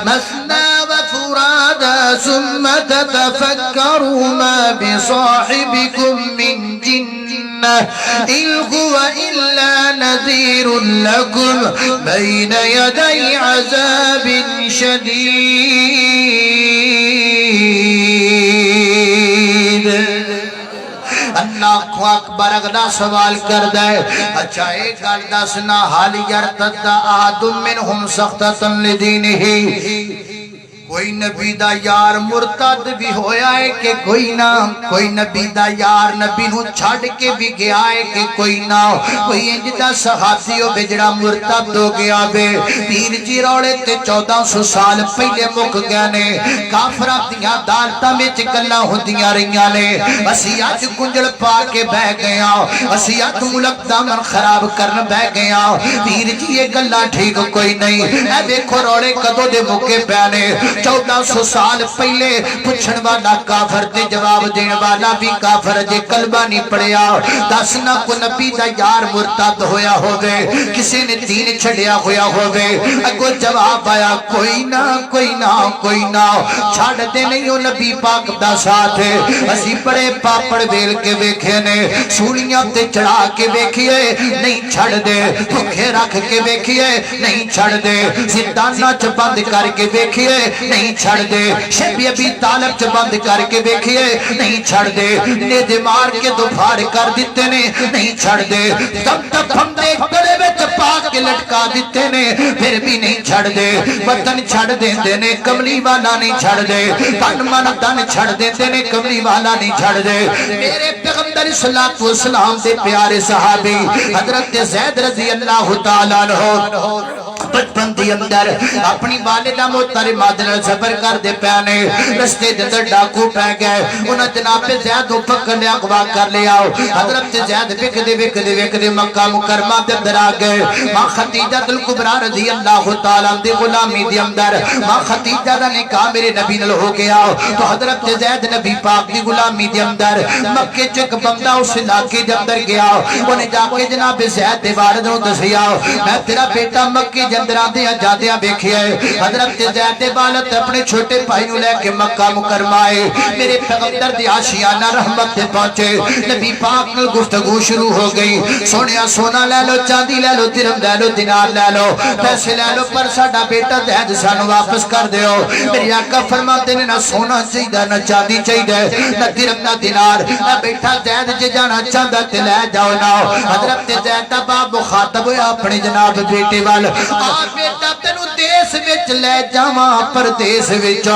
مثنى وفرادا ثم تتفکروا ما بصاحبكم من جنة إن هو إلا نذير لكم بين يدي عذاب شديد اللہ اکبر اگلا سوال کر دے اچھا ایک گل دسنا حال یرتد احد منہم سخطۃ لدینہ کوئی نبی دا یار مرتد بھی ہویا ہے کہ کوئی نہ کوئی نبی دا یار نبی نو چھڑ کے بھی گیا ہے کہ کوئی نہ کوئی انجدہ صحابی ہو بجڑا مرتد ہو گیا بے پیر جی روڑے تے 1400 سال پہلے مک گیا نے کافرہ دیا دالتا میں چکلہ ہوندیاں رہیاں نے اسیات کنجل پا کے بہ گیا اسیات ملک دامن خراب کرن بہ گیا پیر جی یہ گلہ ٹھیک کوئی نہیں اے دیکھو روڑے قدو دے مکے پیانے 1400 سال پہلے پوچھن والا کافر تے جواب دین والا بھی کافر جے کلمہ نہیں پڑھیا دسنا کو نبی دا یار مرتد ہویا ہوئے کسی نے دین چھڑیا ہویا ہوئے اگو جواب آیا کوئی نہ کوئی نہ کوئی نہ چھاڑ دے نہیں ہو نبی پاک دا ساتھ ہے اسی پڑے پاپڑ بیل کے بیکھے نے سوڑیاں تے چڑھا کے بیکھئے نہیں چھڑ دے بھکھے رکھ کے بیکھئے نہیں چھڑ دے زندانہ چبند کر کے بیکھئے نہیں چھڑ دے شبی ابی طالب چ بند کر کے بیکھئے نہیں چھڑ دے نیدے مار کے دوپھار کر دیتے نے نہیں چھڑ دے تب تک ہم دے گڑے میں چپا کے لٹکا دیتے نے پھر بھی نہیں چھڑ دے وطن چھڑ دیتے نے کملی والا نہیں چھڑ دے پن من دن چھڑ دیتے نے کملی والا نہیں چھڑ دے میرے پیغمبر صلی اللہ علیہ وسلم دے پیارے صحابی حضرت زید رضی اللہ تعالیٰ عنہ بچپن دی اندر اپنی والدہ محترمہ دل سفر کر دے پیانے رستے دندر ڈاکو پہ گئے انہاں جناب زید پکڑ لیا اغوا کر لیا حضرت زید وک دے مکہ مکرمہ دے اندر آ گئے ماں خدیجہ الکبریٰ رضی اللہ تعالیٰ دے غلامی دے اندر ماں خدیجہ دا نکاح میرے نبی نل ہو گیا تو حضرت زید نبی پاک دی غلامی دے اندر مکے چک بندہ اس علاقے دے اندر گیا انہیں جا کے جناب زید دے والد نو دسیا میں تیرا بیٹا مکے جندرہ دیا جادیاں بیکھی ہے حضرت زید والد اپنے چھوٹے بھائی نو لے کے مکہ مکرمہ آئے میرے پیغمبر دی آشیانہ رحمت دے پہنچے نبی پاک نل گفتگو شروع ہو گئی سونیا سونا لے لو چاندی لے لو درم لے لو دینار لے لو پیسے لے لو پر ساڑا بیٹا زید سانو واپس کر دیو میری آقا فرماتے نے نہ سونا چاہیے نہ چاندی چاہیے نہ درم نہ دینار نہ بیٹا زید جے جانا چاہتا تے لے جاؤ نہ حضرت زید باپ مخاطب ہویا اپنے جناب بیٹے وال بیٹا تینو دیس وچ لے جاواں پردیس وچ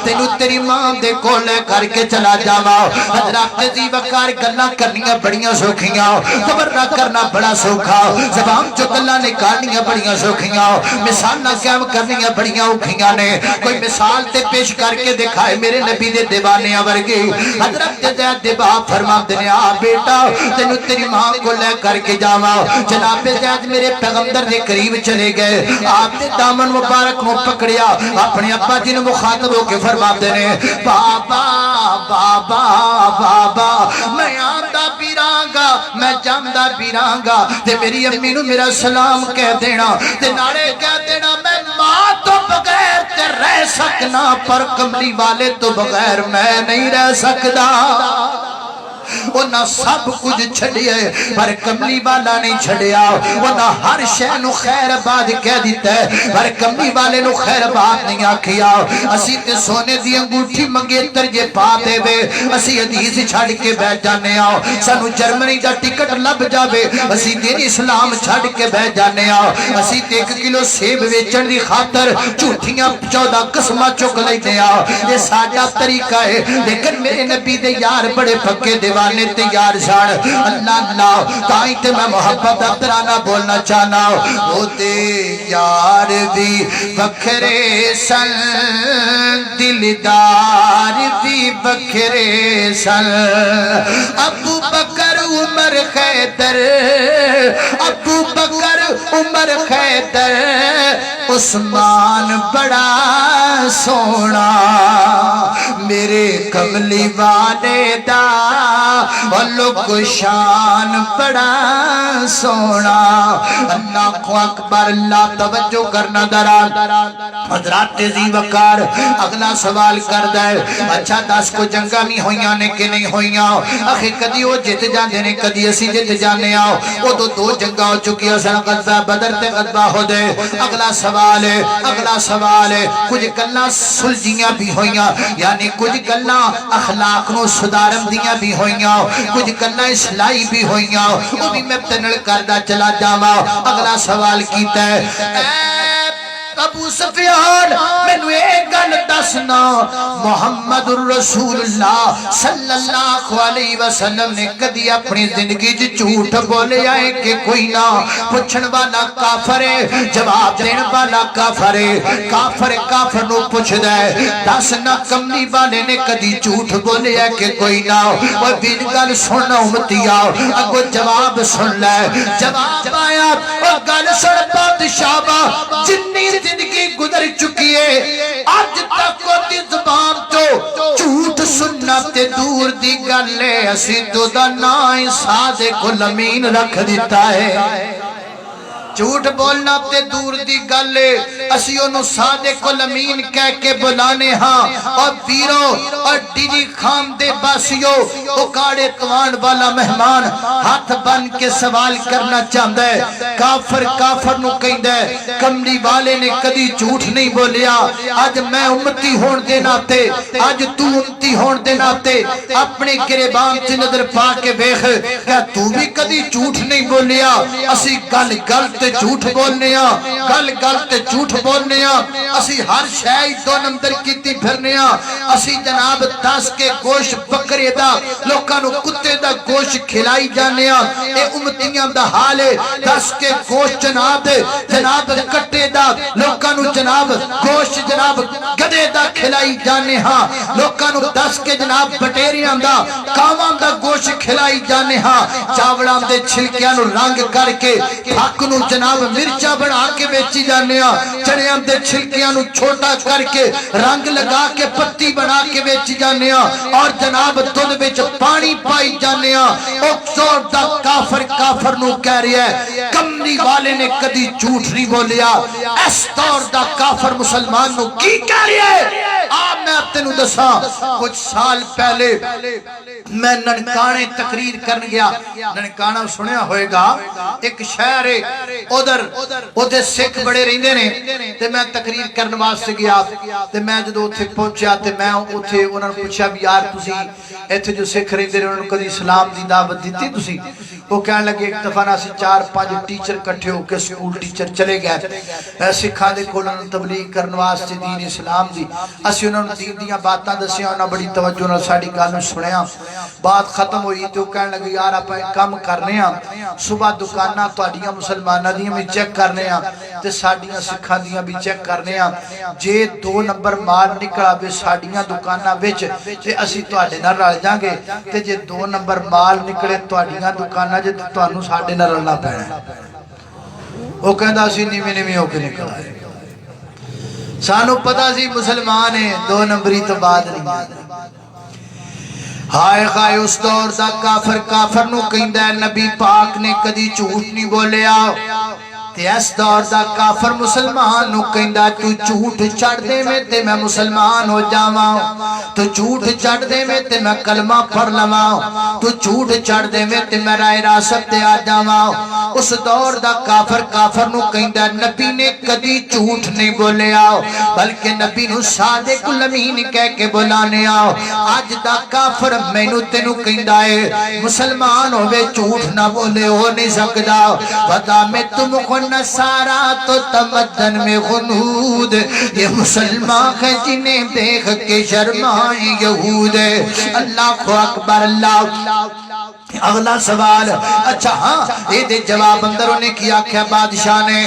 تینو تیری ماں دے کول لے کر کے چلا جاواں حضرت جی وقار گلاں کرنیاں بڑیاں سوکھیاں خبر نہ کرنا بڑا سوکھا زبان چو گلاں نکالنیاں بڑیاں سوکھیاں مثال نہ قائم کرنیاں بڑیاں اوکھیاں نے کوئی مثال تے پیش کر کے دکھائے میرے نبی دے دیوانیاں ورگی حضرت زید دے باپ فرماندے نے آ بیٹا تینو تیری ماں کو لے کر کے جاواں جناب زید میرے پیغمبر دے قریب چلے گئے آپ نے دامن مبارک کو پکڑیا اپنے ابا جی نے مخاطب ہو کے فرماتے نے بابا بابا بابا میں آمدہ پیرانگا میں جامدہ پیرانگا تے میری امی نو میرا سلام کہہ دینا تے نارے کہہ دینا میں ماں تو بغیر تے رہ سکنا پر کملی والے تو بغیر میں نہیں رہ سکتا انہاں سب کچھ چھڑیا ہے پر کملی والا نہیں چھڑیا انہاں ہر شے نو خیر آباد کہہ دیتا ہے پر کملی والے نو خیر آباد نہیں آکھیا اسی تے سونے دی انگوٹھی منگیتر جے پا دے وے اسی حدیث چھڑ کے بیٹھ جانے آؤ سانو جرمنی دا ٹکٹ لب جاوے اسی دین اسلام چھڑ کے بیٹھ جانے آؤ اسی تے 1 کلو سیب ویچن دی خاطر جھوٹیاں 14 قسمہ چک لیتے آؤ یہ ساڈا طریقہ ہے لیکن میرے نبی دے یار بڑے پکے دیوانے تے یار جان اللہ اللہ تائیں تے میں محبت اترانا بولنا چاہنا وہ تے یار بھی بکھرے سن دلدار بھی بکھرے سن ابو بکر عمر حیدر ابو بکر عمر حیدر عثمان بڑا سونا میرے کملی والے دا لوگ شان بڑا سونا اللہ کو اکبر اللہ توجہ کرنا دران حضرات زی وقار اگلا سوال کر دے اچھا 10 کو جنگا بھی ہویاں نے کہ نہیں ہویاں آخر کدی وہ جت جاندے نے کدی اسی جت جانے آؤ وہ تو 2 جنگا ہو چکی ہے سن غزوہ بدر تے غزوہ ہدے اگلا سوال ہے کچھ گلاں سلجھیاں بھی ہویاں یعنی کچھ گلاں اخلاق نو سدھارن دیاں بھی ہویاں کچھ گلاں اصلاحی بھی ہویاں وہ بھی میں تنل کردا چلا جاواں اگلا سوال کیتا ہے ابو سفیان مینوں ایک گل دسنا محمد الرسول اللہ صلی اللہ علیہ وسلم نے کدی اپنی زندگی وچ جھوٹ بولیا ہے کہ کوئی نہ پوچھن والا کافر ہے جواب دین والا کافر ہے کافر نو پوچھدا ہے دس نہ کملی والے نے کدی جھوٹ بولیا ہے کہ کوئی نہ او بن گل سن امتیا اگو جواب سن لے جواب آیا او گل سن بادشاہ جنی زندگی گزر چکی ہے آج تک کوئی زبان تو جھوٹ سننا تے دور دی گلے اسی تو دا نائیں صادق الامین رکھ دیتا ہے جھوٹ بولنا تے دور دی گلے اسی انہوں صادق الامین کہہ کے بلانے ہاں اور بیرو اور ڈیجی خان دے باسیو اکاڑے توان والا مہمان ہاتھ بن کے سوال کرنا چاہتا ہے کافر نو کہیں دے کملی والے نے کدی جھوٹ نہیں بولیا آج میں امتی ہون دے ناتے آج تو امتی ہون دے ناتے اپنے گریبان سے نظر پا کے بیخ کیا تو بھی کدی جھوٹ نہیں بولیا اسی گل تے جھوٹ بولنے ہاں گل تے جھوٹ بولنے ہاں اسی ہر شے 2 نمبر کیتی پھرنے ہاں اسی جناب 10 کے گوشت بکرے دا لوکاں نو کتے دا گوشت کھلائی جانے ہاں اے امتیاں دا حال ہے 10 کے گوشت جناب کٹے دا لوکاں نو جناب گوشت جناب گدے دا کھلائی جانے ہاں لوکاں نو 10 کے جناب بٹیریاں دا کاواں دا گوشت کھلائی جانے ہاں چاوڑاں دے چھلکیاں نو رنگ کر کے حق نو جناب مرچا بنا کے بیچی جانے ہاں چڑیاں دے چھلکیاں نو چھوٹا کر کے رنگ لگا کے پتی بنا کے بیچی جانے ہاں اور جناب دودھ وچ پانی پائی جانے ہاں او زور دا کافر نو کہہ رہا ہے کملی والے نے کدی جھوٹ نہیں بولیا اس دور دا کافر مسلمان نو کی کہہ رہا ہے آپ میں تینوں دساں کچھ سال پہلے میں ننکانے تقریر کرن گیا ننکانہ سنیا ہوئے گا ایک شہر ہے ادھر سکھ بڑے رہندے نے تے میں تقریر کرن واسطے گیا تے میں جدوں اوتھے پہنچیا تے میں اوتھے انہاں نوں پوچھیا بھی یار تسی ایتھے جو سکھ رہندے نے انہاں نوں کدی اسلام دی دعوت دتی تسی وہ کہن لگے ایک دفعہ نہ اسی 4-5 ٹیچر اکٹھے ہو کے سکول ٹیچر چلے گئے سکھاں دے کول انہاں تبلیغ کرن واسطے دین اسلام دی اسی انہاں نوں دین دیاں باتاں دسیاں انہاں بڑی توجہ نال ساڈی گل نوں سنیا بات ختم ہوئی تے وہ کہن لگے یار اپا کام کرنے ہاں صبح دکاناں تہاڈیاں مسلماناں دیاں بھی چیک کرنے ہاں تے ساڈیاں سکھاں دیاں بھی چیک کرنے ہاں جے 2 نمبر مال نکل آوے ساڈیاں دکاناں وچ تے اسی تہاڈے نال رل جاں گے تے جے 2 نمبر مال نکلے تہاڈیاں دکاناں جے تانوں ساڈے نال رلنا پینا وہ کہندا اسی نیویں ہو کے نکل آئے سانو پتہ سی مسلمان ہیں 2 نمبری تو بعد نہیں ہائے خائے اس دور دا کافر نو کہندا ہے نبی پاک نے کدی جھوٹ نہیں بولیا تے اس دور دا کافر مسلمان نو کہندا تو جھوٹ چھڑ دے میں تے میں مسلمان ہو جاواں، تو جھوٹ چھڑ دے میں تے میں کلمہ پڑھ لواں، تو جھوٹ چھڑ دے میں تے میں راہ راست تے آ جاواں۔ اس دور دا کافر نو کہندا نبی نے کدی جھوٹ نہیں بولیا بلکہ نبی نو صادق الامین کہہ کے بلانے آؤ۔ آج دا کافر مینوں تینوں کہندا ہے مسلمان ہوے جھوٹ نہ بولے ہو نہیں سکدا، بتا میں تم کو نصارا تو تمدن میں غنود، یہ مسلمان ہے جنہیں دیکھ کے شرمائیں یہود۔ اللہ اکبر اللہ۔ اگلا سوال، اچھا ہاں یہ دے جواب اندر انہیں کیا کیا بادشاہ نے،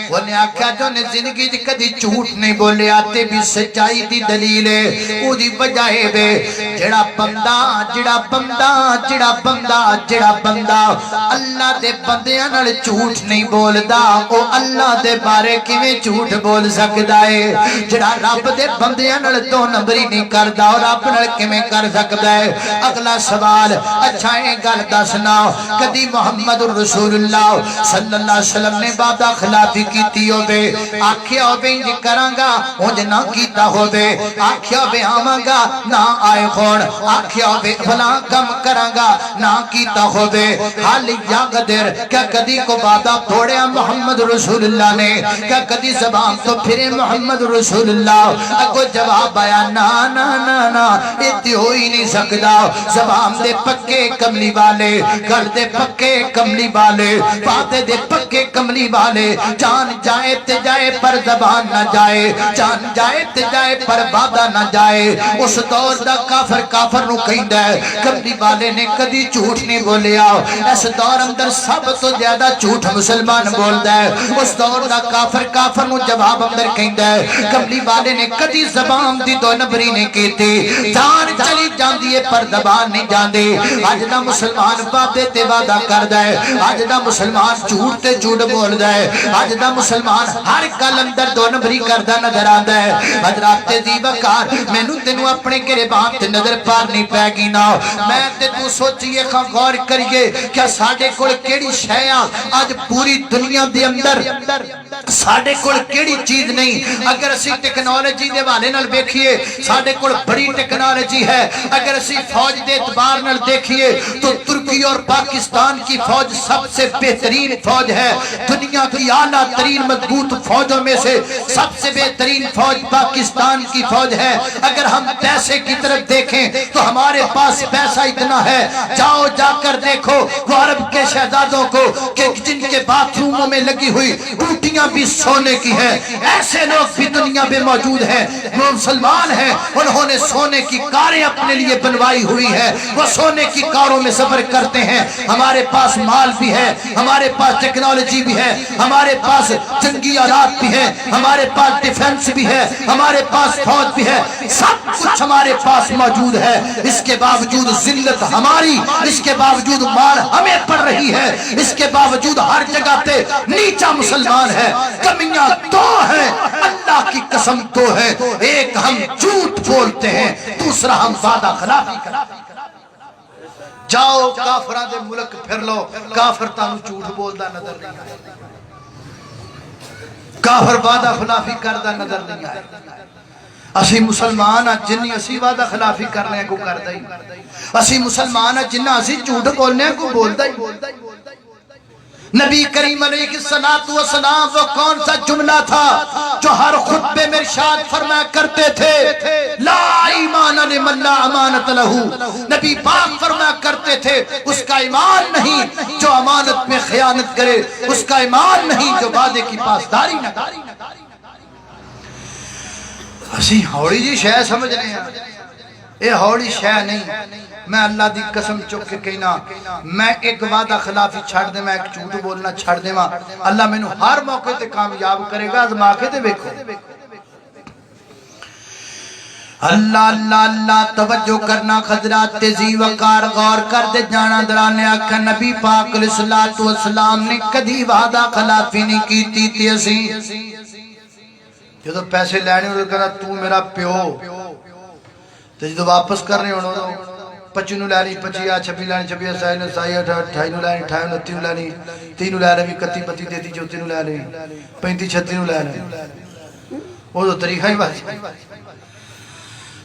انہیں آکھا جو نے زندگی جی کدی جھوٹ نہیں بولے آتے بھی سچائی دی دلیل ہے، او دی وجہ ہے بے جڑا بندہ اللہ دے بندیاں نال جھوٹ نہیں بولدا او اللہ دے بارے کیویں جھوٹ بول سکدا ہے؟ جڑا رب دے بندیاں نال دو نمبری نہیں کردا اور رب نال کیویں کر سکدا ہے؟ اگلا سوال، اچھا یہ گل دسنا کدی محمد رسول اللہ صلی اللہ علیہ وسلم نے وعدہ خلافی کیتی ہوے، آکھیا ہوے انج کراں گا اونج نہ کیتا ہوے، آکھیا ہوے آواں گا نہ آئے خون، آکھیا ہوے فلاں کم کراں گا نہ کیتا ہوے، حال یا قدر کیا کدی کو وعدہ توڑیا محمد رسول اللہ نے؟ کیا کدی زبان تو پھرے محمد رسول اللہ؟ اگو جواب آیا نا نا نا نا ایتی ہو ہی نہیں سکدا، زبان دے پکے کملی والے، گھر دے پکے کملی والے، وعدے دے پکے کملی والے، جان جائے تے جائے پر زبان نہ جائے، جان جائے تے جائے پر وعدہ نہ جائے۔ اس دور دا کافر نو کہندا ہے کملی والے نے کدی جھوٹ نہیں بولیا، اس دور اندر سب تو زیادہ جھوٹ مسلمان بولدا ہے۔ اس دور دا کافر نو جواب اندر کہندا ہے کملی والے نے کدی زبان دی دو نمبری نہیں کیتی، جان چلی جاندی ہے پر زبان نہیں جاندی۔ آج دا مسلمان وعدے تے وعدہ کردا ہے، آج دا مسلمان جھوٹ تے جھوٹ بولدا ہے، آج دا مسلمان ہر گل اندر دو نمبری کردا نظر آندا ہے۔ حضرات دی وقار مینوں تینوں اپنے گریبان تے نظر پار نہیں پے گی نا، میں تے تو سوچئے غور کریے کیا ساڈے کول کیڑی شے آج پوری دنیا دے اندر ساڈے کول کیڑی چیز نہیں؟ اگر اسی ٹیکنالوجی دے والے نال ویکھیے ساڈے کول بڑی ٹیکنالوجی ہے، اگر اسی فوج دے اعتبار نال دیکھیے تو ترکی اور پاکستان کی فوج سب سے بہترین فوج ہے، دنیا کی اعلیٰ ترین مضبوط فوجوں میں سے سب سے بہترین فوج پاکستان کی فوج ہے۔ اگر ہم پیسے کی طرف دیکھیں تو ہمارے پاس پیسہ اتنا ہے، جاؤ جا کر دیکھو وہ عرب کے شہزادوں کو کہ جن کے باتھ روموں میں لگی ہوئی ٹوٹیاں بھی سونے کی ہیں، ایسے لوگ بھی دنیا میں موجود ہیں، وہ مسلمان ہیں، انہوں نے سونے کی کاریں اپنے لیے بنوائی ہوئی ہے، وہ سونے کی کاروں میں سفر کرتے ہیں۔ ہمارے پاس مال بھی ہے، ہمارے پاس ٹیکنالوجی بھی ہے، ہمارے پاس جنگی آلات بھی ہیں، ہمارے پاس ڈیفنس بھی ہے، ہمارے پاس فوج بھی ہے، سب کچھ ہمارے پاس موجود ہے۔ اس کے باوجود ذلت ہماری، اس کے باوجود مار ہمیں پڑ رہی ہے، اس کے باوجود ہر جگہ پہ نیچا مسلمان ہے۔ کمیاں دو ہیں، اللہ کی قسم دو ہے، ایک ہم جھوٹ بولتے ہیں، دوسرا ہم وعدہ خلافی کرتے ہیں۔ جاؤ کافران دے ملک پھر لو، کافر تانوں جھوٹ بولدا نظر نہیں آئے، کافر وعدہ خلافی کردا نظر نہیں آئے۔ اسی مسلمان جنہی اسی وعدہ خلافی کرنے کو کردا ہی، اسی مسلمان جنہ اسی جھوٹ بولنے کو بولدا ہی۔ نبی کریم علیہ السلام وہ کون سا جملہ تھا جو ہر خطبے میں ارشاد فرمایا کرتے تھے لا ایمان لمن لا امانت لہو، نبی پاک فرمایا کرتے تھے اس کا ایمان نہیں جو امانت میں خیانت کرے، اس کا ایمان نہیں جو وعدے کی پاسداری نہ کرے۔ اسی ہوڑی جی شے سمجھ رہے ہیں، اے ہوڑی شے نہیں۔ میں اللہ دی قسم چک کے کہنا میں ایک وعدہ خلافی چھڑ دے، میں ایک جھوٹ بولنا چھڑ دے، اللہ میں ہر موقع تے کامیاب کرے گا، آزما کے تے دیکھو۔ اللہ اللہ اللہ توجہ کرنا حضرات تیزی وقار غور کر دے جانا درانے آکھا نبی پاک علیہ السلام نے کدی وعدہ خلافی نہیں کیتی تھی۔ اسی جدو پیسے لینے انہوں نے کہا تو میرا پیو، تو جدو واپس کرنے انہوں نے 25 نو لانی 25 26 لانی 26 27 نو 28 نو لانی 28 29 نو لانی 3 نو لانی 31 32 33 34 نو لانی 35 36 نو لانی وہ تو طریقہ ہی بات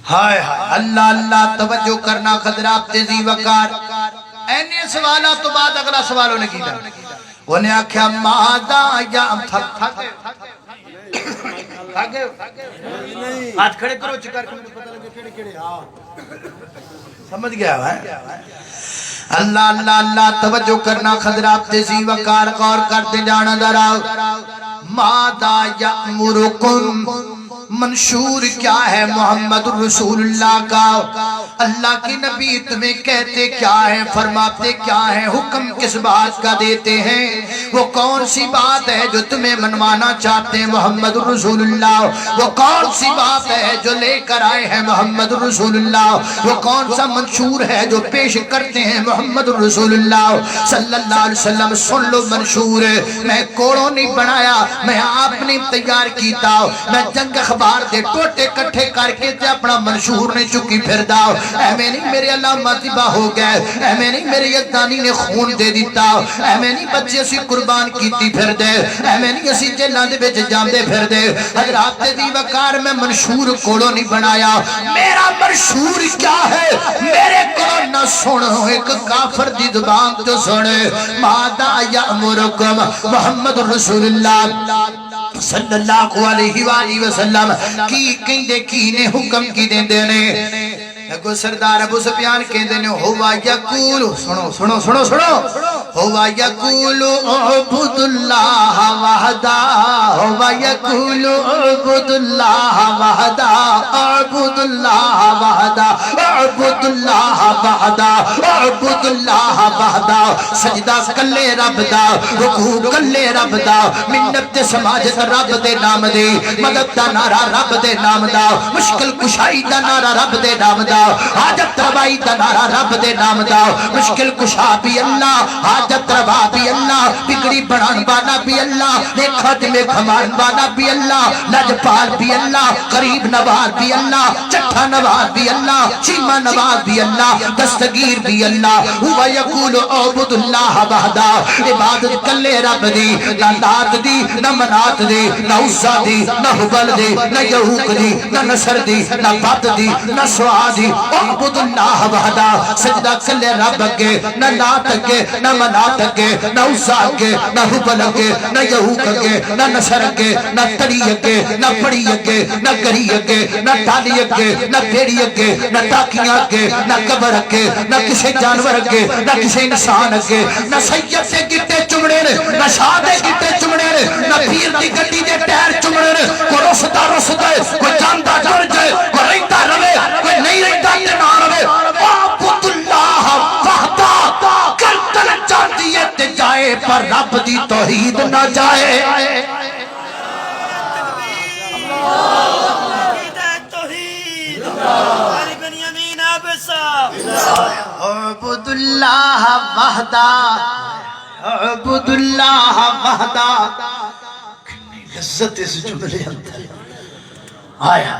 ہائے ہائے اللہ اللہ توجہ کرنا خضرات تیزی وقار اینے سوالات تو بعد اگلا سوالوں نے کیتا انہیں آکھیا مادا یا تھک ہاتھ کھڑے کرو چکر پتہ لگے کیڑے کیڑے سمجھ گیا ہے اللہ اللہ اللہ توجہ کرنا خضرات تیزی وقار غور کرتے جانا دراؤ مادا یأمرکم منشور کیا ہے محمد رسول اللہ کا اللہ کی نبی تمہیں کہتے کیا ہے فرماتے کیا ہے حکم کس بات کا دیتے ہیں وہ کون سی بات ہے جو تمہیں منوانا چاہتے ہیں محمد رسول اللہ وہ کون سی بات ہے جو لے کر آئے ہیں محمد رسول اللہ وہ کون سا منشور ہے جو پیش کرتے ہیں محمد رسول اللہ صلی اللہ علیہ وسلم سن لو منشور میں کوڑوں نہیں بنایا میں آپ نے تیار کیتا میں جنگ اخبار دے ٹوٹے کٹھے کر کے تے اپنا منشور نے چکی پھر داؤ اے میں نہیں میرے اللہ ماتبہ ہو گئے اے میں نہیں میرے یدانی نے خون دے دیتا اے میں نہیں بچے اسی قربان کیتی پھر دے اے میں نہیں اسی جیلان دے بیچ جام دے پھر دے حضرات دی وقار میں منشور کوڑوں نہیں بنایا میرا منشور کیا ہے میرے کو نہ سنو ایک کافر دی زبان تو سنے مادا یأمرکم محمد رسول اللہ صلی اللہ علیہ وآلہ وسلم کی کہندے کینے حکم کی دیں دینے لگو سردار ابو سفیان کہندے نے ہوا یقول سنو سنو سنو سنو ہوا یقول اعبد اللہ وحدہ ہوا یقول اعبد اللہ وحدہ اعبد اللہ وحدہ اعبد اللہ وحدہ اعبد اللہ وحدہ سجدہ کلے رب دا رکوع کلے رب دا منت سماجت رب دے نام دے مدد دا نعرہ رب دے نام دا مشکل کشائی دا نعرہ رب دے نام دا حاجت روائی دا نعرہ رب دے نام دا مشکل کشا بھی اللہ حاجت روا بھی اللہ بگڑی بڑھان بانا بھی اللہ نیکھت میں کھمان بانا بھی اللہ لجپال بھی اللہ قریب نواز بھی اللہ چٹھا نواز بھی اللہ چیمہ نواز بھی اللہ دستگیر بھی اللہ ہوا یقول اعبد اللہ وحدہ عبادت کلے رب دی نہ لات دی نہ منات دی نہ عزہ دی نہ حبل دی نہ یہوک دی نہ نصر دی نہ بد دی نہ سعا دی اعبد اللہ وحدہ سجدہ کلے رب کے نہ لات کے نہ منات کے نہ عزہ کے نہ حبل کے نہ یہوک کے نہ نصر کے نہ تڑی کے نہ پڑی کے نہ گری کے نہ ٹالی کے نہ پیڑی کے نہ تاکیاں کے نہ قبر کے نہ کسی جانور کے نہ کسی انسان کے نہ سید سے گٹے چمڑے نہ شاہ دے گٹے چمڑے نہ پیر دی گٹی دے ٹیر چمڑے کوئی رسدہ رسدہ کوئی جاندہ جڑ جائے کوئی رہتا روے کوئی نہیں رہتا تے نہ روے اعبد اللہ وحدہ کرتل چاہتی ہے تے جائے پر رب دی توحید نہ جائے اعبد اللہ وحدہ اعبد اللہ وحدہ لذت اس جملے اندر آیا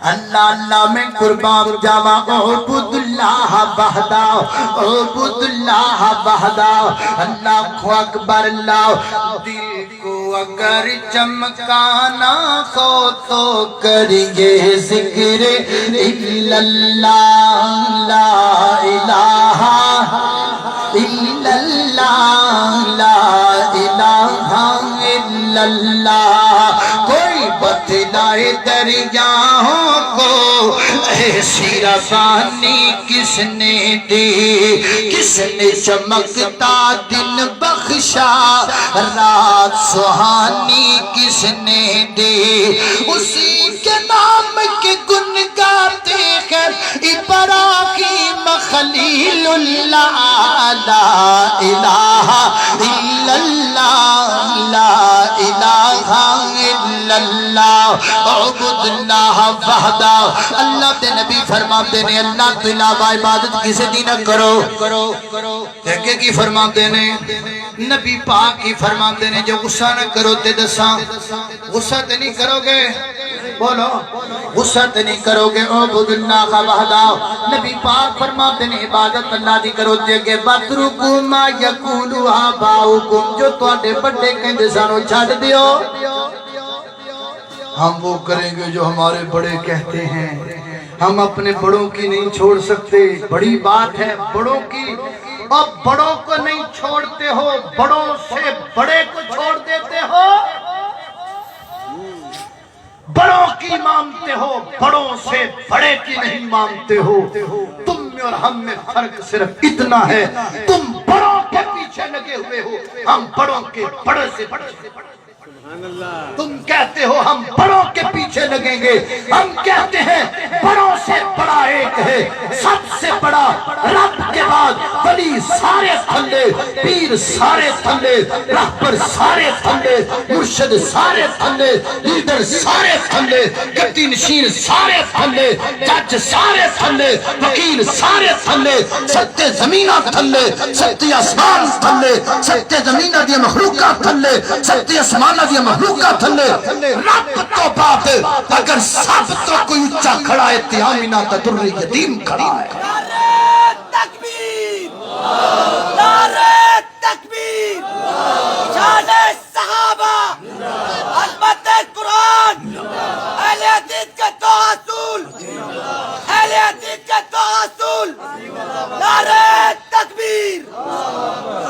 اللہ اللہ میں قربان جاوا اعبد اللہ وحدہ اعبد اللہ وحدہ اللہ کو اکبر اللہ دل کو اگر چمکانا ہو تو کریے ذکر الا اللہ لا الہ الا اللہ لا الہ الا اللہ کوئی بتلائے دریاہوں کو ایسی روانی کس نے دی کس نے چمکتا دن بخشا رات سہانی کس نے دی اسی کے نام کے گن گاتے ہیں ابراہیم خلیل اللہ لا الہ الا اللہ لا الہ الا اللہ اعبد اللہ وحدہ اللہ دے نبی فرماتے نے اللہ تو علاوہ عبادت کسی دی نہ کرو دیکھے کی فرماتے نے نبی پاک کی فرماتے نے جو غصہ نہ کرو تے دساں غصہ تے نہیں کرو گے بولو غصت نہیں کرو گے عبد اللہ کا وحدہ نبی پاک فرماتے ہیں عبادت اللہ دی کرو دے کہ وَتْرُكُ مَا يَقُولُ آبَاؤُكُمْ جو تواڈے بڑے کہندے سانو چھڈ دیو ہم وہ کریں گے جو ہمارے بڑے کہتے ہیں ہم اپنے بڑوں کی نہیں چھوڑ سکتے بڑی بات ہے بڑوں کی اور بڑوں کو نہیں چھوڑتے ہو بڑوں سے بڑے کو چھوڑ دیتے ہو بڑوں کی مانتے ہو بڑوں سے بڑے کی نہیں مانتے ہو تم میں اور ہم میں فرق صرف اتنا ہے تم بڑوں کے پیچھے لگے ہوئے ہو ہم بڑوں کے بڑے سے بڑے تم کہتے ہو ہم بڑوں کے پیچھے لگیں گے ہم کہتے ہیں بڑوں سے بڑا ایک ہے سب سے بڑا رب کے بعد ولی سارے تھلے پیر سارے تھلے رہبر سارے تھلے مرشد سارے تھلے لیڈر سارے تھلے گدی نشین سارے تھلے جج سارے تھلے وکیل سارے تھلے ستے زمینہ تھلے ستے آسمان تھلے ستے زمینہ دی مخلوقات تھلے ستے آسمانہ دی مخلوقات تھلے رب تو بات اگر سب تو کوئی اچھا کھڑا ہے تیامینہ تدر یتیم کھڑا ہے نعرہ تکبیر نعرہ تکبیر شان صحابہ عظمت قرآن اہل حدیث کے دو اصول اہل حدیث کے دو اصول نعرہ تکبیر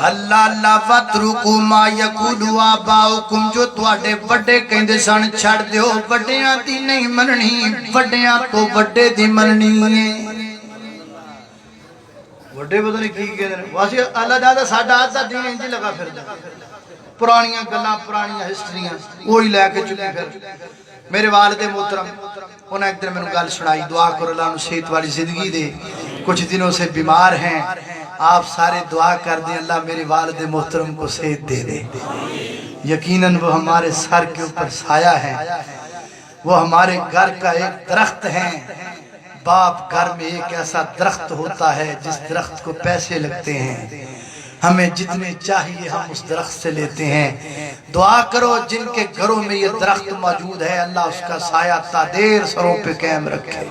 اللہ اللہ وَتْرُكُ مَا يَقُولُ آبَاؤُكُمْ جو تواڈے وڈے کہندے سن چھڑ دیو وڈیاں دی نہیں مننی وڈیاں تو وڈے دی مننی ہے وڈے پتہ نہیں کی کہندے نے واسی اللہ دادا ساڈا آدھا دین انج لگا پھردا پرانیاں گلاں پرانیاں ہسٹریاں وہی لے کے چلے پھر میرے والد محترم انہوں ایک دن میں نے گل سنائی دعا کرو اللہ انہوں صحت والی زندگی دے کچھ دنوں سے بیمار ہیں آپ سارے دعا کر دیں اللہ میرے والد محترم کو صحت دے دے یقیناً وہ ہمارے سر کے اوپر سایہ ہے وہ ہمارے گھر کا ایک درخت ہے باپ گھر میں ایک ایسا درخت ہوتا ہے جس درخت کو پیسے لگتے ہیں ہمیں جتنے چاہیے ہم اس درخت سے لیتے ہیں دعا کرو جن کے گھروں میں یہ درخت موجود ہے اللہ اس کا سایہ تا دیر سروں پہ قائم رکھے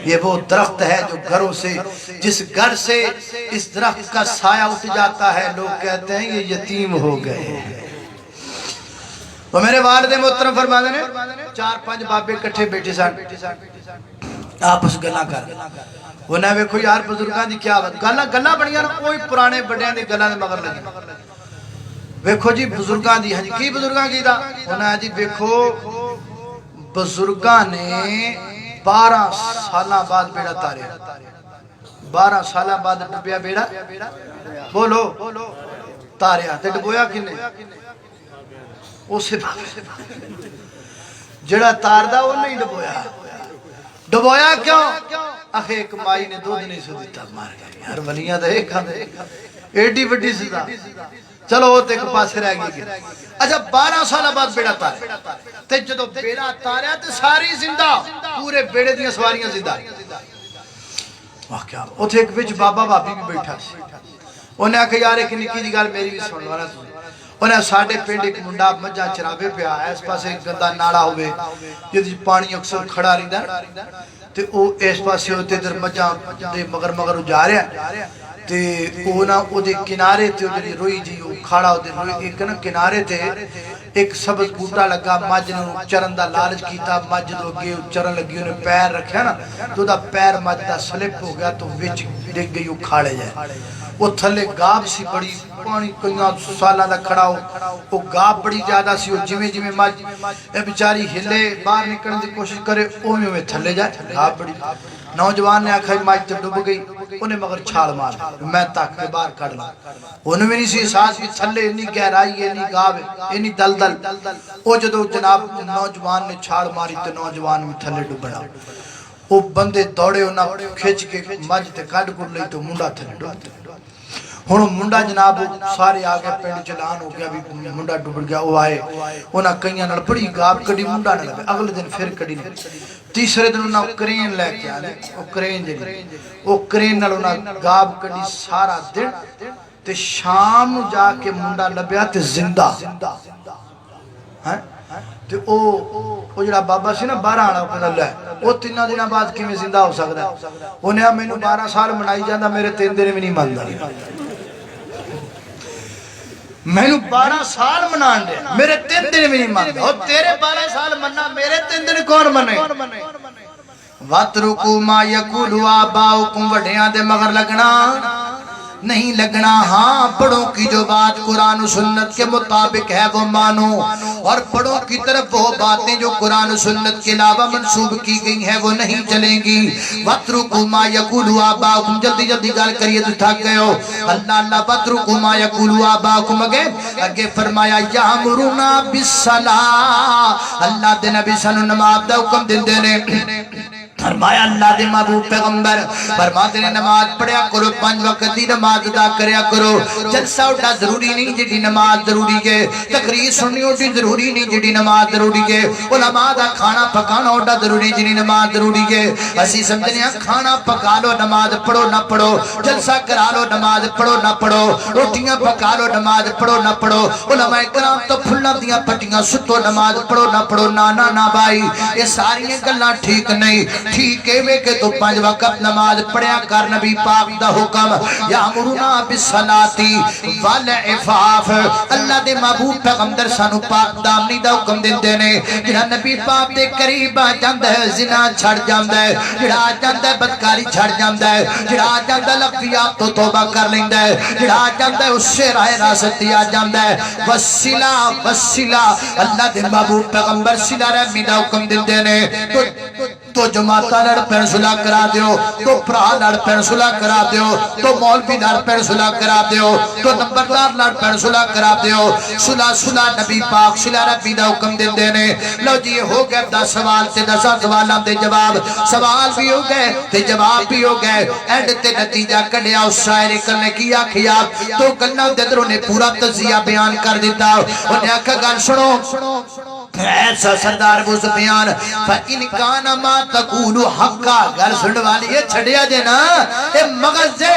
یہ وہ درخت ہے جو گھروں سے جس گھر سے اس درخت کا سایہ اٹھ جاتا ہے لوگ کہتے ہیں یہ یتیم ہو گئے تو میرے والد محترم فرماتے ہیں 4-5 بابے کٹھے بیٹھے سن آپس گلاں کر انہیں ویکھو یار بزرگاں دی کیا بات گلاں بنیاں نا کوئی پرانے بڑیاں دی گلاں دے مگر لگے ویکھو جی بزرگاں دی ہاں جی کی بزرگاں کی دا انہیں جی ویکھو بزرگاں نے 12 سالہ بعد بیڑا تاریا 12 سالہ بعد ڈبیا بیڑا بولو تاریا تے ڈبویا کنے اسے جڑا تاردہ وہ نہیں ڈبویا کیوں آخے ایک مائی نے دودھ نہیں سو دیتا مار گئی یار ولیاں دا ایک ہم ایڈی وڈی سزا چلو وہ تے پاسے رہ گئی اچھا 12 سالہ بعد بیڑا تاریا تے جدو بیڑا تاریا تے ساری زندہ پورے بیڑے دیا سواریاں زندہ واہ کیا وہ تھے ایک بچ بابا بابی بھی بیٹھا سی انہیں آکھا یار ایک نکی دی گال میری بھی سن وانا سن انہیں ساڑھے پینڈ ایک منڈا مجھا چرابے پہ آیا اس پاس ایک گندہ ناڑا ہوئے جدی پانی اکثر کھڑا رہی دا تے او اس پاس ہوتے در مجھا دے مگر جا رہا ہے تے اونا او دے کنارے تے جڑی روئی جی کھڑا ہوتے روئی ایک نا کنارے تے ایک سبز بوٹا لگا مجھ نے چرن دا لالچ کیتا مجھ دو گئے چرن لگی انہیں پیر رکھیا نا تو دا پیر مجھ دا سلپ ہو گیا تو وچ دیکھ گئی وہ کھاڑے جائے وہ تھلے گاب سی بڑی پانی کئیاں سالہ دا کھڑا ہو وہ گاب بڑی زیادہ سی ہو جمیں مجھ اے بیچاری ہلے باہر نکلنے دی کوشش کرے اوہی میں تھلے جائے گاب بڑی نوجوان نے آکھا مائی جب ڈوب گئی انہیں مگر چھال مار میں تاک کے باہر کڑ لا انہیں میں نہیں سی ساس بھی تھلے انہی گہرائی انہی گاب انہی دلدل او جدو جناب نوجوان نے چھال ماری تو نوجوان میں تھلے ڈوبنا وہ بندے دوڑے انہا کھچ کے مجھ تے کڑ گر لئی تو منڈا تھلے ڈوبتے ہونو منڈا جناب سارے آگے پینڈ چلان ہو گیا بھی منڈا ڈوبڑ گیا وہ آئے انہا کئیاں نال بڑی گاب کڑی منڈا نہ لگے اگلے دن پھر کڑی نہیں تیسرے دن انہا کرین لے کے آنے وہ کرین جنی وہ کرین نال انہا گاب کڑی سارا دن تے شام جا کے منڈا لبیا تے زندہ تے او جڑا بابا سی نا 12 والا کہندا لے او 3 دنوں بعد کیویں زندہ ہو سکدا ہے؟ انہاں مینوں 12 سال منائی جاندا میرے 3 دن بھی نہیں مندا مینوں 12 سال منان دے میرے 3 دن بھی نہیں مندا او تیرے 12 سال مننا میرے 3 دن کون منے وَاتْرُكُوا مَا يَقُولُ آبَاؤُكُمْ وڈیاں دے مگر لگنا نہیں لگنا ہاں بڑوں کی جو بات قرآن و سنت کے مطابق ہے وہ مانو اور بڑوں کی طرف وہ باتیں جو قرآن و سنت کے علاوہ منسوب کی گئی ہیں وہ نہیں چلیں گی وَاتْرُكُوا مَا يَقُولُ آبَاؤُكُمْ جلدی جلدی گال کریے تو تھک گئے ہو اللہ وَاتْرُكُوا مَا يَقُولُ آبَاؤُكُمْ اگے فرمایا یَأْمُرُونَا بِالصَّلَاةِ اللہ دے نبی سانو نماز دا حکم دیندے نے فرمایا اللہ دے محبوب پیغمبر فرماتے نے نماز پڑھیا کرو 5 وقت دی نماز ادا کریا کرو جلسہ اٹھا ضروری نہیں جڑی نماز ضروری ہے تقریر سننی اٹھی ضروری نہیں جڑی نماز ضروری ہے علماء دا کھانا پکانا اٹھا ضروری جڑی نماز ضروری ہے اسی سمجھنے ہیں کھانا پکا لو نماز پڑھو نہ پڑھو جلسہ کرا لو نماز پڑھو نہ پڑھو روٹیاں پکا لو نماز پڑھو نہ پڑھو علماء کرام تو پھلاں دیاں پٹیاں ستو نماز پڑھو نہ پڑھو نا بھائی یہ ساری گلاں ٹھیک نہیں ٹھیک ہے کہ تو 5 وقت نماز پڑھیا کر نبی پاک دا حکم یامرنا بالصلاۃ والعفاف اللہ دے محبوب پیغمبر سانو پاک دامنی دا حکم دیندے نے جڑا نبی پاک دے قریب آ جاندا ہے زنا چھڑ جاندا ہے جڑا آ جاندا ہے بدکاری چھڑ جاندا ہے جڑا آ جاندا ہے لغویات تو توبہ کر لیندا ہے جڑا آ جاندا ہے اس سے راہ راست آ جاندا ہے وسیلہ اللہ دے محبوب پیغمبر صلی اللہ علیہ دا حکم دیندے نے تو جماعتہ لڑ پین صلح کرا دیو تو پرا لڑ پین صلح کرا دیو تو مولوی لڑ پین صلح کرا دیو تو نمبردار لڑ پین صلح کرا دیو صلح نبی پاک صلی اللہ ربی دا حکم دن دینے لو جی ہو گئے 10 سوال تے 10 سوالوں دے جواب سوال بھی ہو گئے تے جواب بھی ہو گئے اینڈ تے نتیجہ کڑیا اس شاعر کرنے کیا کیا تو گلنا ددروں نے پورا تجزیہ بیان کر دیتا انہیں آکھا گل سنو ایسا سردار ابو سفیان فَإِنْ كَانَ مَا تَقُولُ حَقَّا گل سننے والی یہ چھڑیا جے نا اے مغز سے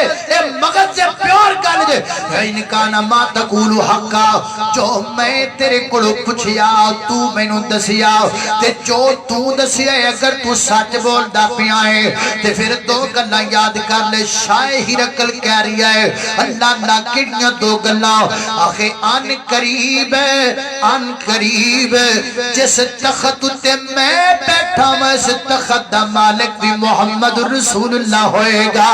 پیور گل جے فَإِنْ كَانَ مَا تَقُولُ حَقَّا جو میں تیرے کڑو پچھیا تو میں نو دسیا تے جو تو دسیا اگر تو سچ بول دا پیا ہے تے پھر دو گلاں یاد کر لے شاہ ہی رکل کہہ رہی ہے اللہ کڑیاں 2 گلاں آخے ان قریب جس تخت تے میں بیٹھا میں اس تخت دا مالک بھی محمد رسول اللہ ہوئے گا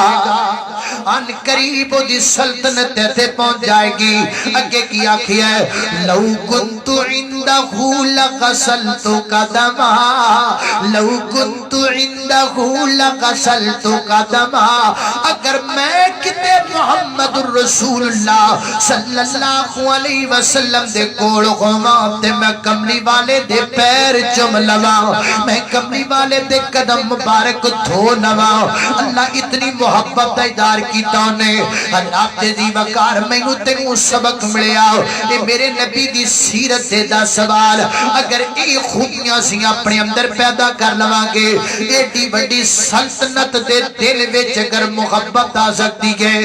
ان قریب دی سلطنت تے پہنچ جائے گی اگے کی آخی ہے لو کنت عندہ لغسلت قدما لو کنت عندہ لغسلت قدما اگر میں کتے محمد رسول اللہ صلی اللہ علیہ وسلم دے کول ہوواں تے میں کملی والے دے پیر چم لواں میں کملی والے دے قدم مبارک دھو لواں اللہ اتنی محبت دار کیتا نے اللہ تے دی وقار مینوں تینوں سبق ملیا اے میرے نبی دی سیرت دا سوال اگر اے خوبیاں سی اپنے اندر پیدا کر لواں گے ایڈی بڑی سلطنت دے دل وچ اگر محبت آ سکتی ہے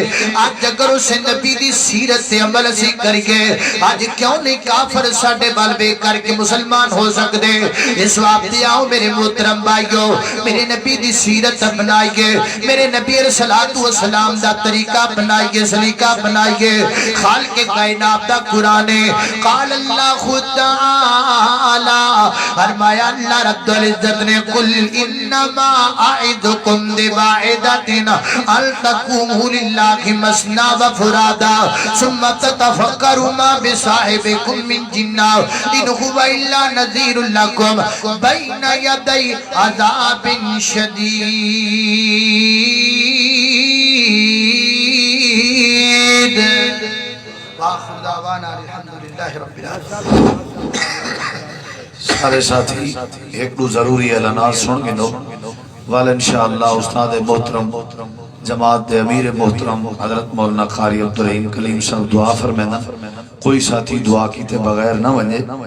آج اگر اس نبی دی سیرت تے عمل سی کریے آج کیوں نہیں کافر ساڈے بال بے کر کے مسلمان ہو سکتے اس وقت آؤ میرے محترم بھائیو میرے نبی دی سیرت اپنائیے میرے نبی علیہ السلام دا طریقہ اپنائیے سلیقہ اپنائیے خالق کائنات دا قرآن قال اللہ تعالی فرمایا اللہ رب العزت نے قل انما اعدکم بواعدتنا ان تقوموا للہ مثنی وفرادا ثم تتفکروا ما بصاحبکم من جنہ ان هو الا نذیر لکم بین یدی عذاب شدید وآخر دعوانا الحمدللہ رب العالمین سارے ساتھی ایک دو ضروری اعلانات سن گے دو والا انشاءاللہ استاد محترم جماعت دے امیر محترم حضرت مولانا قاری عبدالرحیم کلیم صاحب دعا فرمینا کوئی ساتھی دعا کیتے بغیر نہ ونجے